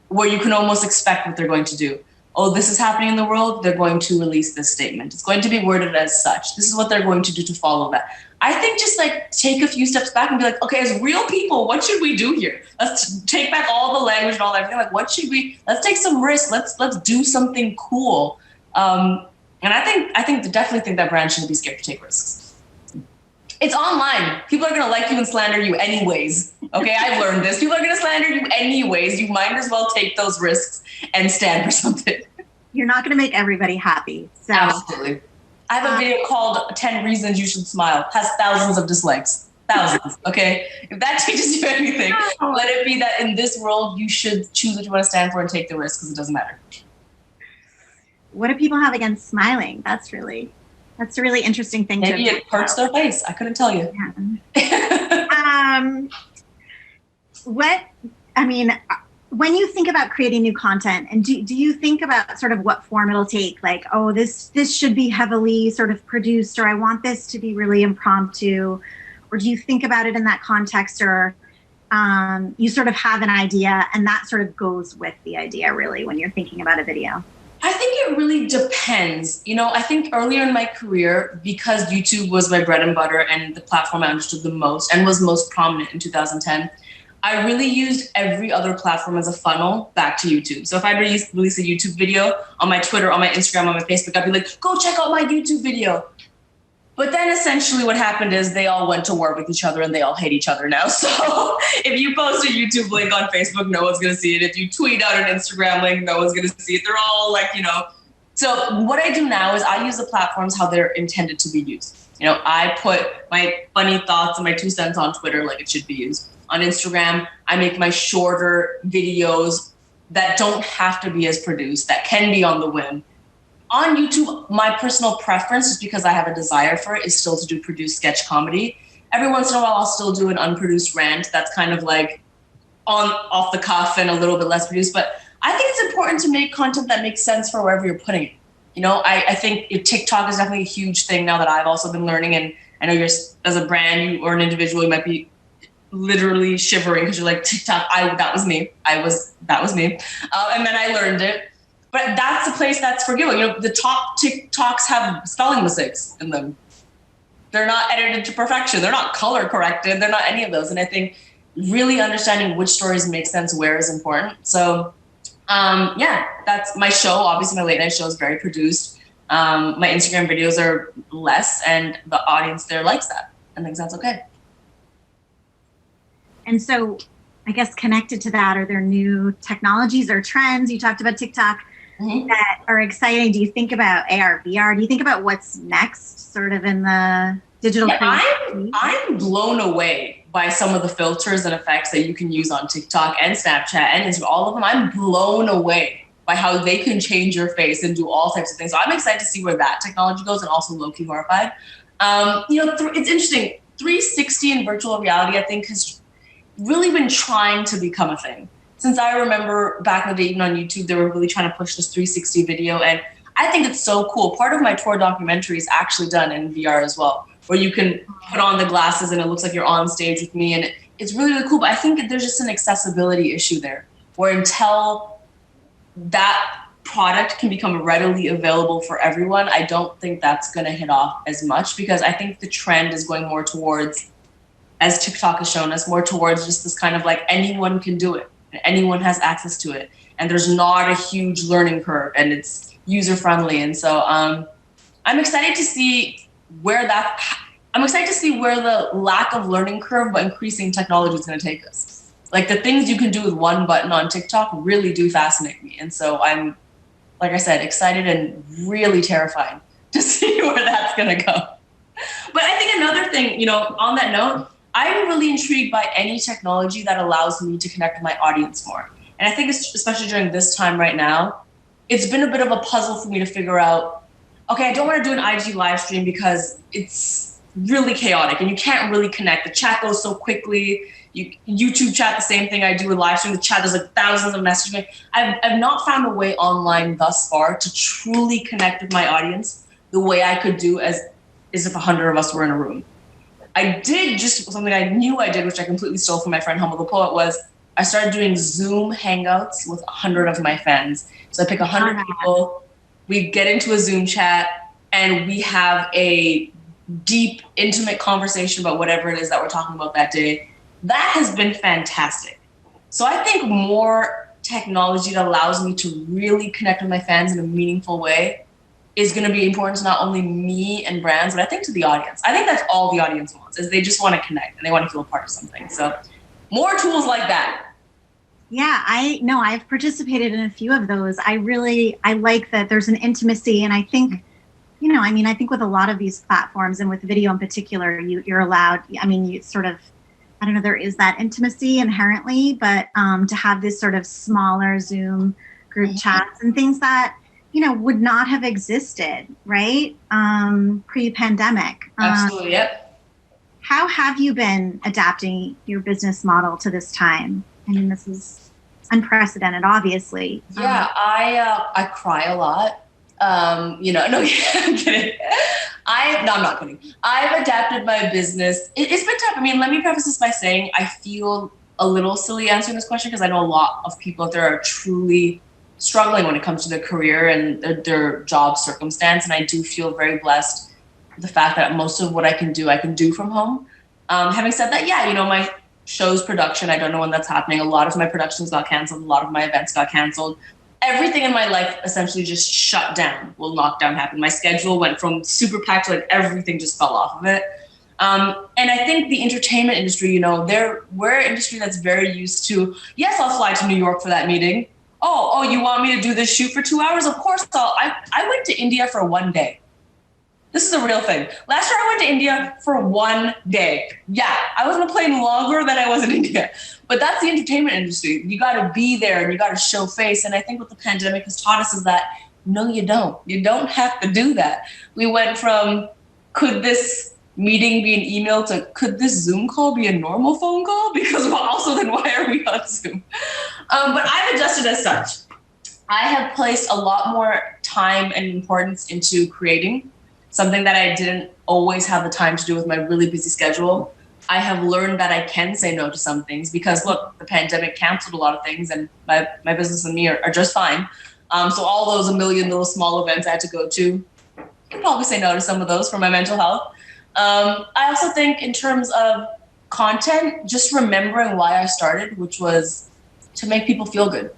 where you can almost expect what they're going to do. Oh, this is happening in the world, they're going to release this statement. It's going to be worded as such. This is what they're going to do to follow that. I think just like take a few steps back and be like, okay, as real people, what should we do here? Let's take back all the language and all that. Like, what should we, let's take some risks. Let's do something cool. And I definitely think that brands shouldn't be scared to take risks. It's online. People are going to like you and slander you anyways. Okay, I've learned this. People are going to slander you anyways. You might as well take those risks and stand for something. You're not going to make everybody happy. So. Absolutely. I have a video called 10 Reasons You Should Smile. Has thousands of dislikes. Thousands, okay? If that teaches you anything, let it be that in this world, you should choose what you want to stand for and take the risk because it doesn't matter. What do people have against smiling? That's a really interesting thing. Maybe it hurts their face. I couldn't tell you. Yeah. When you think about creating new content, and do you think about sort of what form it'll take? Like, oh, this should be heavily sort of produced, or I want this to be really impromptu, or do you think about it in that context, or you sort of have an idea and that sort of goes with the idea really when you're thinking about a video? I think it really depends. I think earlier in my career, because YouTube was my bread and butter and the platform I understood the most and was most prominent in 2010, I really used every other platform as a funnel back to YouTube. So if I release a YouTube video on my Twitter, on my Instagram, on my Facebook, I'd be like, go check out my YouTube video. But then essentially what happened is they all went to war with each other and they all hate each other now. So if you post a YouTube link on Facebook, no one's going to see it. If you tweet out an Instagram link, no one's going to see it. They're all like, So what I do now is I use the platforms how they're intended to be used. I put my funny thoughts and my 2 cents on Twitter like it should be used. On Instagram, I make my shorter videos that don't have to be as produced, that can be on the whim. On YouTube, my personal preference, just because I have a desire for it, is still to do produced sketch comedy. Every once in a while, I'll still do an unproduced rant that's kind of like off the cuff and a little bit less produced. But I think it's important to make content that makes sense for wherever you're putting it. I think TikTok is definitely a huge thing now that I've also been learning. And I know you're, as a brand or an individual, you might be literally shivering because you're like, TikTok, that was me. That was me. And then I learned it. But that's a place that's forgiving. The top TikToks have spelling mistakes in them. They're not edited to perfection. They're not color corrected. They're not any of those. And I think really understanding which stories make sense where is important. So that's my show. Obviously, my late night show is very produced. My Instagram videos are less, and the audience there likes that and thinks that's okay. And so I guess connected to that, are there new technologies or trends? You talked about TikTok that are exciting. Do you think about AR, VR? Do you think about what's next sort of in the digital? I'm blown away by some of the filters and effects that you can use on TikTok and Snapchat and Instagram, all of them. I'm blown away by how they can change your face and do all types of things. So I'm excited to see where that technology goes, and also low-key horrified. It's interesting. 360 and virtual reality, I think, has really been trying to become a thing. Since I remember back in the day, even on YouTube, they were really trying to push this 360 video. And I think it's so cool. Part of my tour documentary is actually done in VR as well, where you can put on the glasses and it looks like you're on stage with me. And it's really, really cool. But I think there's just an accessibility issue there, where until that product can become readily available for everyone, I don't think that's going to hit off as much, because I think the trend is going more towards, as TikTok has shown us, more towards just this kind of like anyone can do it. Anyone has access to it. And there's not a huge learning curve, and it's user-friendly. And so I'm excited to see where the lack of learning curve but increasing technology is going to take us. Like, the things you can do with one button on TikTok really do fascinate me. And so I'm, like I said, excited and really terrified to see where that's going to go. But I think another thing, on that note, I'm really intrigued by any technology that allows me to connect with my audience more. And I think especially during this time right now, it's been a bit of a puzzle for me to figure out, okay, I don't want to do an IG live stream because it's really chaotic and you can't really connect. The chat goes so quickly. YouTube chat, the same thing I do with live stream. The chat, there's like thousands of messages. I've not found a way online thus far to truly connect with my audience the way I could do as if 100 of us were in a room. I did just something I knew I did, which I completely stole from my friend Humble the Poet, was I started doing Zoom hangouts with 100 of my fans. So I pick 100 people, we get into a Zoom chat, and we have a deep, intimate conversation about whatever it is that we're talking about that day. That has been fantastic. So I think more technology that allows me to really connect with my fans in a meaningful way is going to be important to not only me and brands, but I think to the audience. I think that's all the audience wants, is they just want to connect and they want to feel a part of something. So more tools like that. Yeah, I've participated in a few of those. I like that there's an intimacy, and I think, I think with a lot of these platforms and with video in particular, you're allowed, you sort of, I don't know, there is that intimacy inherently, but to have this sort of smaller Zoom group chats and things that, would not have existed, right? Pre-pandemic. Absolutely, yep. How have you been adapting your business model to this time? I mean, this is unprecedented, obviously. Yeah, I cry a lot. I'm kidding. I'm not kidding. I've adapted my business. It's been tough. I mean, let me preface this by saying I feel a little silly answering this question, because I know a lot of people out there are truly struggling when it comes to their career and their job circumstance. And I do feel very blessed with the fact that most of what I can do from home. Having said that, my show's production, I don't know when that's happening. A lot of my productions got canceled. A lot of my events got canceled. Everything in my life essentially just shut down when lockdown happened. My schedule went from super packed to like everything just fell off of it. And I think the entertainment industry, we're an industry that's very used to, yes, I'll fly to New York for that meeting. Oh, you want me to do this shoot for 2 hours? Of course I went to India for 1 day. This is a real thing. Last year I went to India for 1 day. Yeah, I was on a plane longer than I was in India. But that's the entertainment industry. You got to be there and you got to show face. And I think what the pandemic has taught us is that, no, you don't. You don't have to do that. We went from, could this meeting be an email, to could this Zoom call be a normal phone call? Because also then why are we on Zoom? But I've adjusted as such. I have placed a lot more time and importance into creating, something that I didn't always have the time to do with my really busy schedule. I have learned that I can say no to some things because, look, the pandemic canceled a lot of things, and my business and me are just fine. So all those a million little small events I had to go to, I can probably say no to some of those for my mental health. I also think in terms of content, just remembering why I started, which was to make people feel good.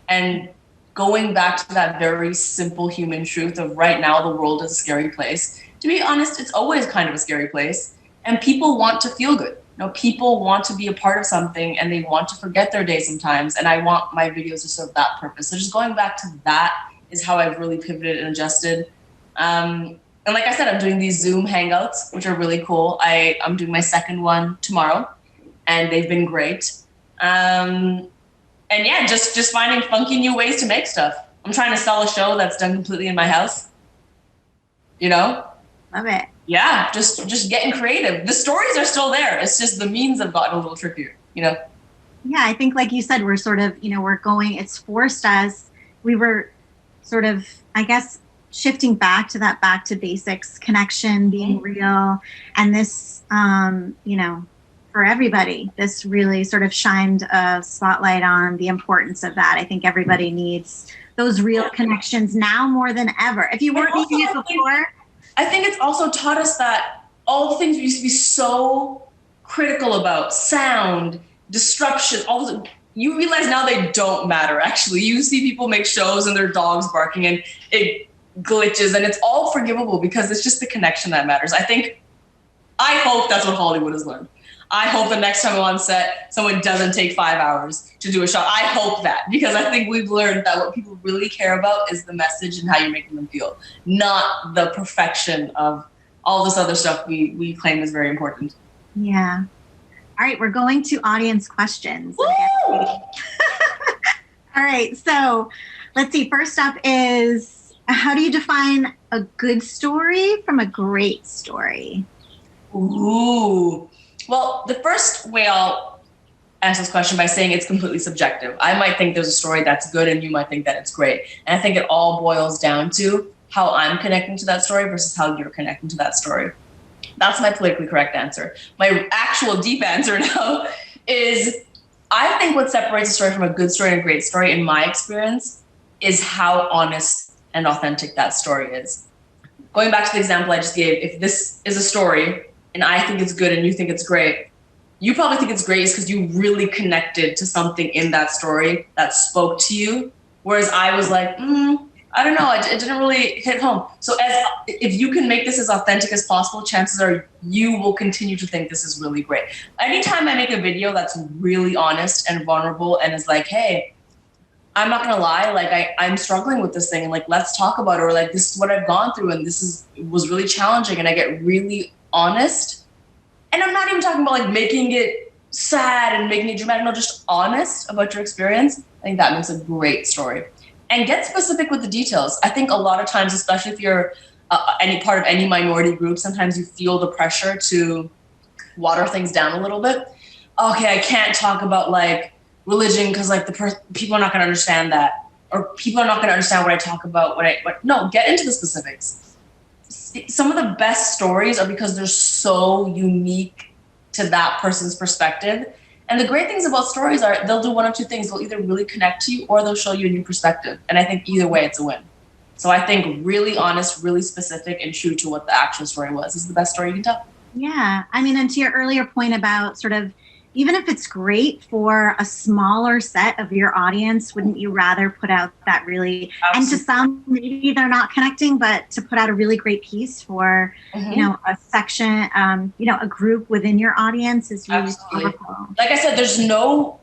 And going back to that very simple human truth of right now, the world is a scary place. To be honest, it's always kind of a scary place. And people want to feel good. You know, people want to be a part of something and they want to forget their day sometimes. And I want my videos to serve that purpose. So just going back to that is how I've really pivoted and adjusted. And like I said, I'm doing these Zoom hangouts, which are really cool. I'm doing my second one tomorrow, and they've been great. And yeah, just finding funky new ways to make stuff. I'm trying to sell a show that's done completely in my house. You know? Love it. Yeah, just getting creative. The stories are still there. It's just the means have gotten a little trickier, you know? Yeah, I think like you said, we're sort of, it's forced us. We were sort of, I guess, shifting back to that back to basics connection, being real. And this, for everybody, this really sort of shined a spotlight on the importance of that. I think everybody needs those real connections now more than ever. If you weren't needing it before. I think it's also taught us that all the things we used to be so critical about, sound, disruption, all those, you realize now they don't matter, actually. You see people make shows and their dogs barking and it glitches, and it's all forgivable because it's just the connection that matters. I hope that's what Hollywood has learned. I hope the next time I'm on set, someone doesn't take 5 hours to do a shot. I hope that, because I think we've learned that what people really care about is the message and how you're making them feel, not the perfection of all this other stuff we claim is very important. Yeah. All right, we're going to audience questions. All right, so let's see. First up is, how do you define a good story from a great story? Ooh. Well, the first way I'll answer this question by saying it's completely subjective. I might think there's a story that's good and you might think that it's great. And I think it all boils down to how I'm connecting to that story versus how you're connecting to that story. That's my politically correct answer. My actual deep answer now is, I think what separates a story from a good story and a great story, in my experience, is how honest and authentic that story is. Going back to the example I just gave, if this is a story and I think it's good and you think it's great, you probably think it's great because you really connected to something in that story that spoke to you. Whereas I was like, I don't know, it didn't really hit home. So if you can make this as authentic as possible, chances are you will continue to think this is really great. Anytime I make a video that's really honest and vulnerable and is like, hey, I'm not gonna lie, like I'm struggling with this thing, and like, let's talk about it, or like, this is what I've gone through and was really challenging, and I get really honest. And I'm not even talking about like making it sad and making it dramatic, no, just honest about your experience. I think that makes a great story. And get specific with the details. I think a lot of times, especially if you're any part of any minority group, sometimes you feel the pressure to water things down a little bit. Okay, I can't talk about like religion because like people are not going to understand that, or people are not going to understand what I talk about. No, get into the specifics. Some of the best stories are because they're so unique to that person's perspective. And the great things about stories are they'll do one of two things. They'll either really connect to you or they'll show you a new perspective. And I think either way, it's a win. So I think really honest, really specific, and true to what the actual story was is the best story you can tell. Yeah. I mean, and to your earlier point about sort of, even if it's great for a smaller set of your audience, wouldn't you rather put out that really, Absolutely. And to some, maybe they're not connecting, but to put out a really great piece for, a section, a group within your audience is really powerful. Like I said, there's no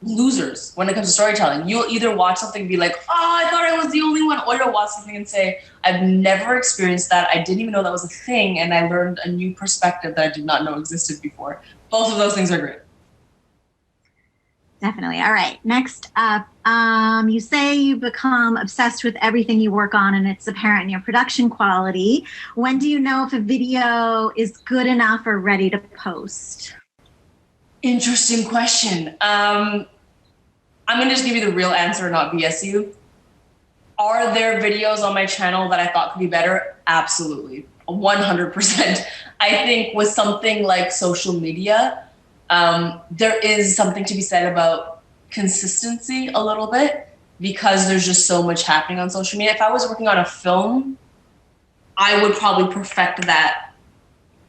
losers when it comes to storytelling. You'll either watch something and be like, oh, I thought I was the only one, or you'll watch something and say, I've never experienced that. I didn't even know that was a thing. And I learned a new perspective that I did not know existed before. Both of those things are great. Definitely. All right. Next up, you say you become obsessed with everything you work on and it's apparent in your production quality. When do you know if a video is good enough or ready to post? Interesting question. I'm going to just give you the real answer and not BS you. Are there videos on my channel that I thought could be better? Absolutely. 100%. I think with something like social media, there is something to be said about consistency a little bit, because there's just so much happening on social media. If I was working on a film, I would probably perfect that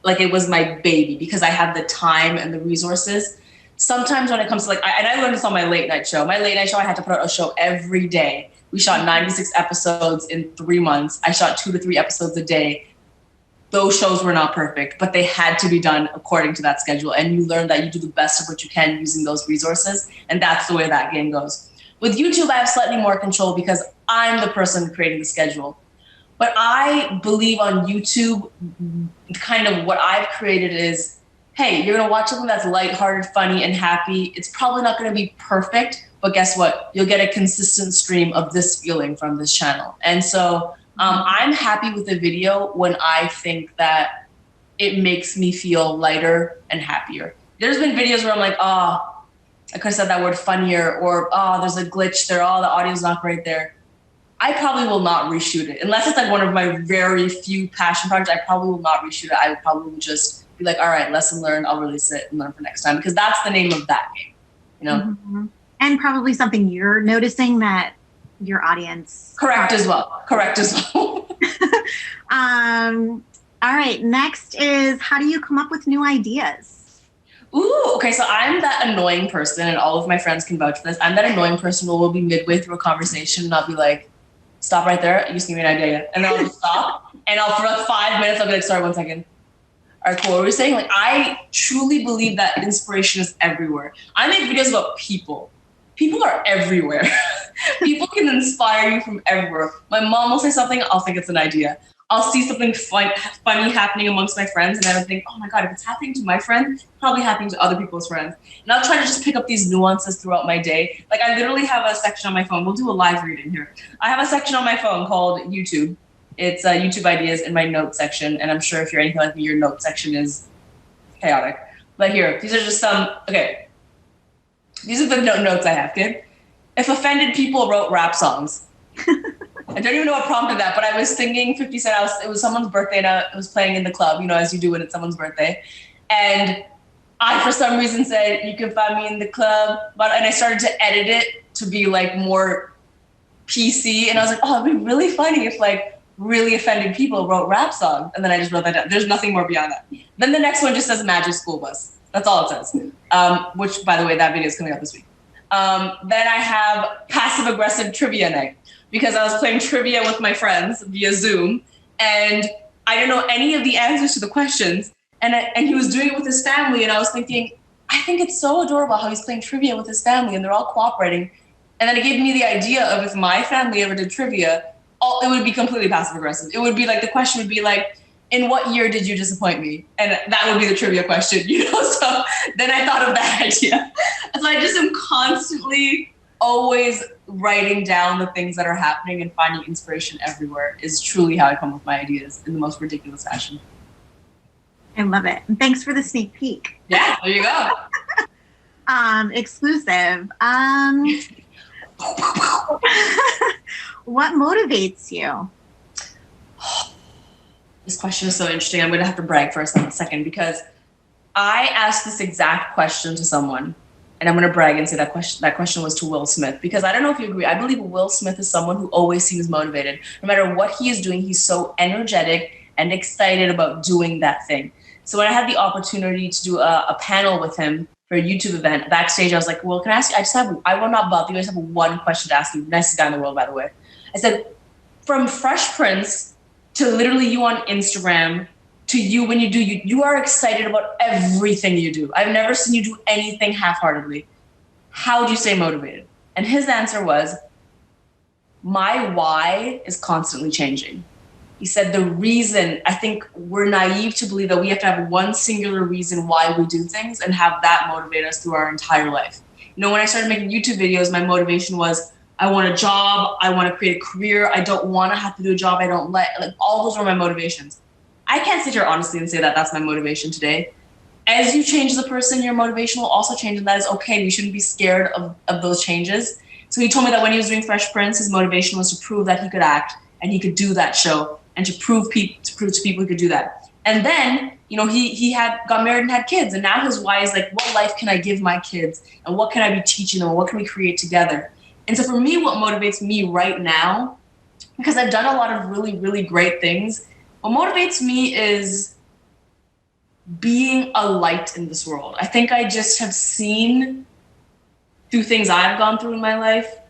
like it was my baby, because I have the time and the resources. Sometimes when it comes to and I learned this on my late night show. My late night show, I had to put out a show every day. We shot 96 episodes in 3 months. I shot 2 to 3 episodes a day. Those shows were not perfect, but they had to be done according to that schedule. And you learn that you do the best of what you can using those resources. And that's the way that game goes. With YouTube, I have slightly more control because I'm the person creating the schedule. But I believe on YouTube, kind of what I've created is, hey, you're going to watch something that's lighthearted, funny, and happy. It's probably not going to be perfect, but guess what? You'll get a consistent stream of this feeling from this channel. And so I'm happy with the video when I think that it makes me feel lighter and happier. There's been videos where I'm like, oh, I could have said that word funnier, or oh, there's a glitch there, oh, the audio's not great there. I probably will not reshoot it. Unless it's like one of my very few passion projects, I probably will not reshoot it. I would probably just be like, all right, lesson learned, I'll release it and learn for next time, because that's the name of that game, you know? Mm-hmm. And probably something you're noticing that your audience. Correct as well. All right, next is, how do you come up with new ideas? Ooh, okay, so I'm that annoying person, and all of my friends can vouch for this. I'm that annoying person who will be midway through a conversation and I'll be like, stop right there, you just gave me an idea. And then I'll just stop, and for like 5 minutes, I'll be like, sorry, 1 second. All right, cool, what were you saying? Like, I truly believe that inspiration is everywhere. I make videos about people. People are everywhere. People can inspire you from everywhere. My mom will say something, I'll think it's an idea. I'll see something funny happening amongst my friends, and I would think, oh my God, if it's happening to my friend, it's probably happening to other people's friends. And I'll try to just pick up these nuances throughout my day. Like, I literally have a section on my phone. We'll do a live reading here. I have a section on my phone called YouTube. It's YouTube ideas in my notes section. And I'm sure if you're anything like me, your notes section is chaotic. But here, these are just some, okay. These are the notes I have, okay? If offended people wrote rap songs. I don't even know what prompted that, but I was singing 50 Cent. It was someone's birthday, and I was playing in the club, you know, as you do when it's someone's birthday. And I, for some reason, said, you can find me in the club. And I started to edit it to be like more PC. And I was like, oh, it'd be really funny if like really offended people wrote rap songs. And then I just wrote that down. There's nothing more beyond that. Then the next one just says Magic School Bus. That's all it says. Which, by the way, that video is coming out this week. Then I have passive aggressive trivia night, because I was playing trivia with my friends via Zoom, and I didn't know any of the answers to the questions, and he was doing it with his family, and I was thinking, I think it's so adorable how he's playing trivia with his family, and they're all cooperating. And then it gave me the idea of, if my family ever did trivia, it would be completely passive aggressive. It would be like, the question would be like, in what year did you disappoint me? And that would be the trivia question, you know? So then I thought of that idea. So I just am constantly always writing down the things that are happening, and finding inspiration everywhere is truly how I come up with my ideas in the most ridiculous fashion. I love it. And thanks for the sneak peek. Yeah, there you go. Exclusive. What motivates you? This question is so interesting. I'm going to have to brag for a second, because I asked this exact question to someone, and I'm going to brag and say that question was to Will Smith, because I don't know if you agree. I believe Will Smith is someone who always seems motivated. No matter what he is doing, he's so energetic and excited about doing that thing. So when I had the opportunity to do a panel with him for a YouTube event backstage, I was like, well, can I ask you? I will not bother you. I just have one question to ask you. Nicest guy in the world, by the way. I said, from Fresh Prince to literally you on Instagram, to you when you do, you are excited about everything you do. I've never seen you do anything half-heartedly. How do you stay motivated? And his answer was, my why is constantly changing. He said, the reason, I think we're naive to believe that we have to have one singular reason why we do things and have that motivate us through our entire life. You know, when I started making YouTube videos, my motivation was, I want a job, I want to create a career, I don't want to have to do a job I don't like all those were my motivations. I can't sit here honestly and say that that's my motivation today, as you change the person, your motivation will also change, and that is okay. We shouldn't be scared of those changes. So he told me that when he was doing Fresh Prince, his motivation was to prove that he could act and he could do that show, and to prove to people he could do that. And then, you know, he had got married and had kids, and now his why is like, what life can I give my kids, and what can I be teaching them, and what can we create together? And so for me, what motivates me right now, because I've done a lot of really, really great things, what motivates me is being a light in this world. I think I just have seen through things I've gone through in my life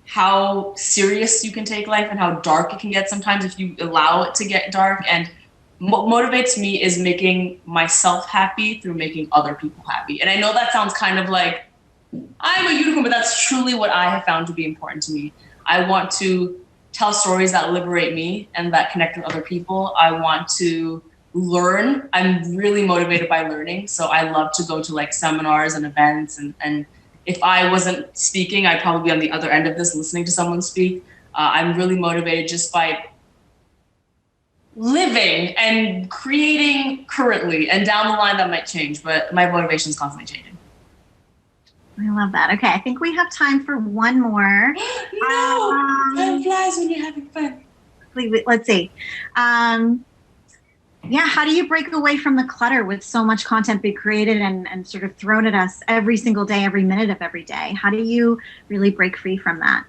how serious you can take life and how dark it can get sometimes if you allow it to get dark. And what motivates me is making myself happy through making other people happy. And I know that sounds kind of like I'm a unicorn, but that's truly what I have found to be important to me. I want to tell stories that liberate me and that connect with other people. I want to learn. I'm really motivated by learning. So I love to go to like seminars and events. And if I wasn't speaking, I'd probably be on the other end of this listening to someone speak. I'm really motivated just by living and creating currently, and down the line that might change, but my motivation is constantly changing. I love that. Okay, I think we have time for one more. No, time flies when you're having fun. Let's see. Yeah, how do you break away from the clutter with so much content being created and sort of thrown at us every single day, every minute of every day? How do you really break free from that?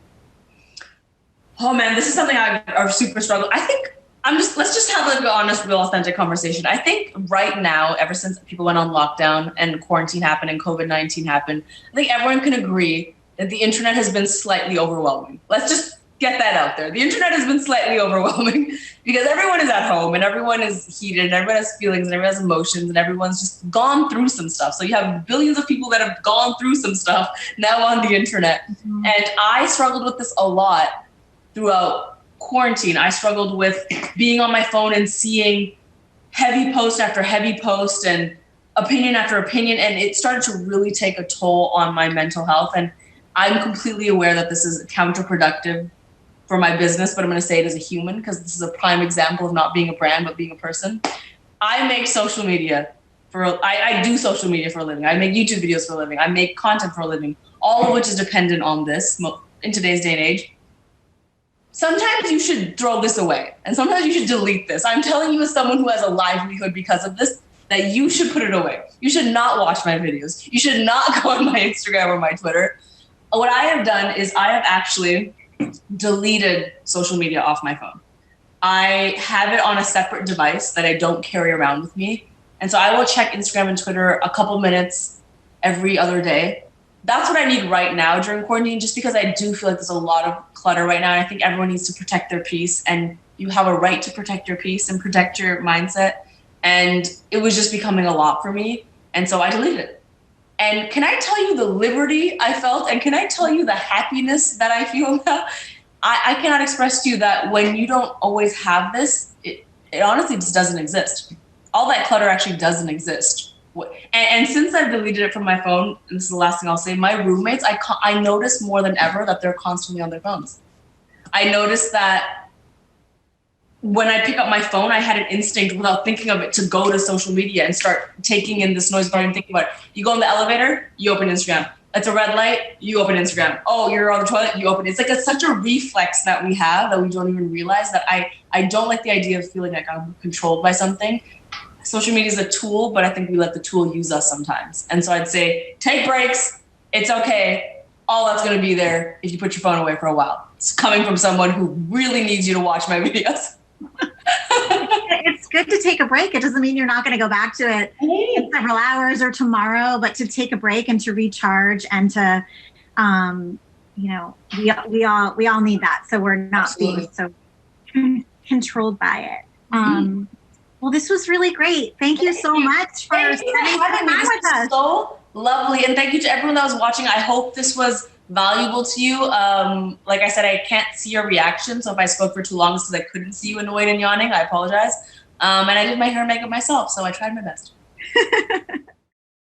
Oh man, this is something I've super struggled. I think let's just have like an honest, real, authentic conversation. I think right now, ever since people went on lockdown and quarantine happened and COVID-19 happened, I think everyone can agree that the internet has been slightly overwhelming. Let's just get that out there. The internet has been slightly overwhelming because everyone is at home and everyone is heated and everyone has feelings and everyone has emotions and everyone's just gone through some stuff. So you have billions of people that have gone through some stuff now on the internet. Mm-hmm. And I struggled with this a lot throughout quarantine. I struggled with being on my phone and seeing heavy post after heavy post and opinion after opinion. And it started to really take a toll on my mental health. And I'm completely aware that this is counterproductive for my business, but I'm going to say it as a human because this is a prime example of not being a brand, but being a person. I make social media I do social media for a living. I make YouTube videos for a living. I make content for a living, all of which is dependent on this in today's day and age. Sometimes you should throw this away and sometimes you should delete this. I'm telling you as someone who has a livelihood because of this, that you should put it away. You should not watch my videos. You should not go on my Instagram or my Twitter. What I have done is I have actually deleted social media off my phone. I have it on a separate device that I don't carry around with me. And so I will check Instagram and Twitter a couple minutes every other day. That's what I need right now during quarantine, just because I do feel like there's a lot of clutter right now. And I think everyone needs to protect their peace, and you have a right to protect your peace and protect your mindset. And it was just becoming a lot for me. And so I deleted it. And can I tell you the liberty I felt? And can I tell you the happiness that I feel now? I cannot express to you that when you don't always have this, it honestly just doesn't exist. All that clutter actually doesn't exist. And since I've deleted it from my phone, and this is the last thing I'll say, my roommates, I notice more than ever that they're constantly on their phones. I noticed that when I pick up my phone, I had an instinct without thinking of it to go to social media and start taking in this noise without even thinking about it. You go in the elevator, you open Instagram. It's a red light, you open Instagram. Oh, you're on the toilet, you open it. It's like such a reflex that we have that we don't even realize that I don't like the idea of feeling like I'm controlled by something. Social media is a tool, but I think we let the tool use us sometimes. And so I'd say, take breaks. It's okay. All that's going to be there if you put your phone away for a while. It's coming from someone who really needs you to watch my videos. It's good to take a break. It doesn't mean you're not going to go back to it in several hours or tomorrow, but to take a break and to recharge and to, we all need that. So we're not Absolutely. Being so controlled by it. Well, this was really great. Thank you so much for spending some time with us. So lovely. And thank you to everyone that was watching. I hope this was valuable to you. Like I said, I can't see your reaction. So if I spoke for too long, it's because I couldn't see you annoyed and yawning. I apologize. And I did my hair and makeup myself. So I tried my best.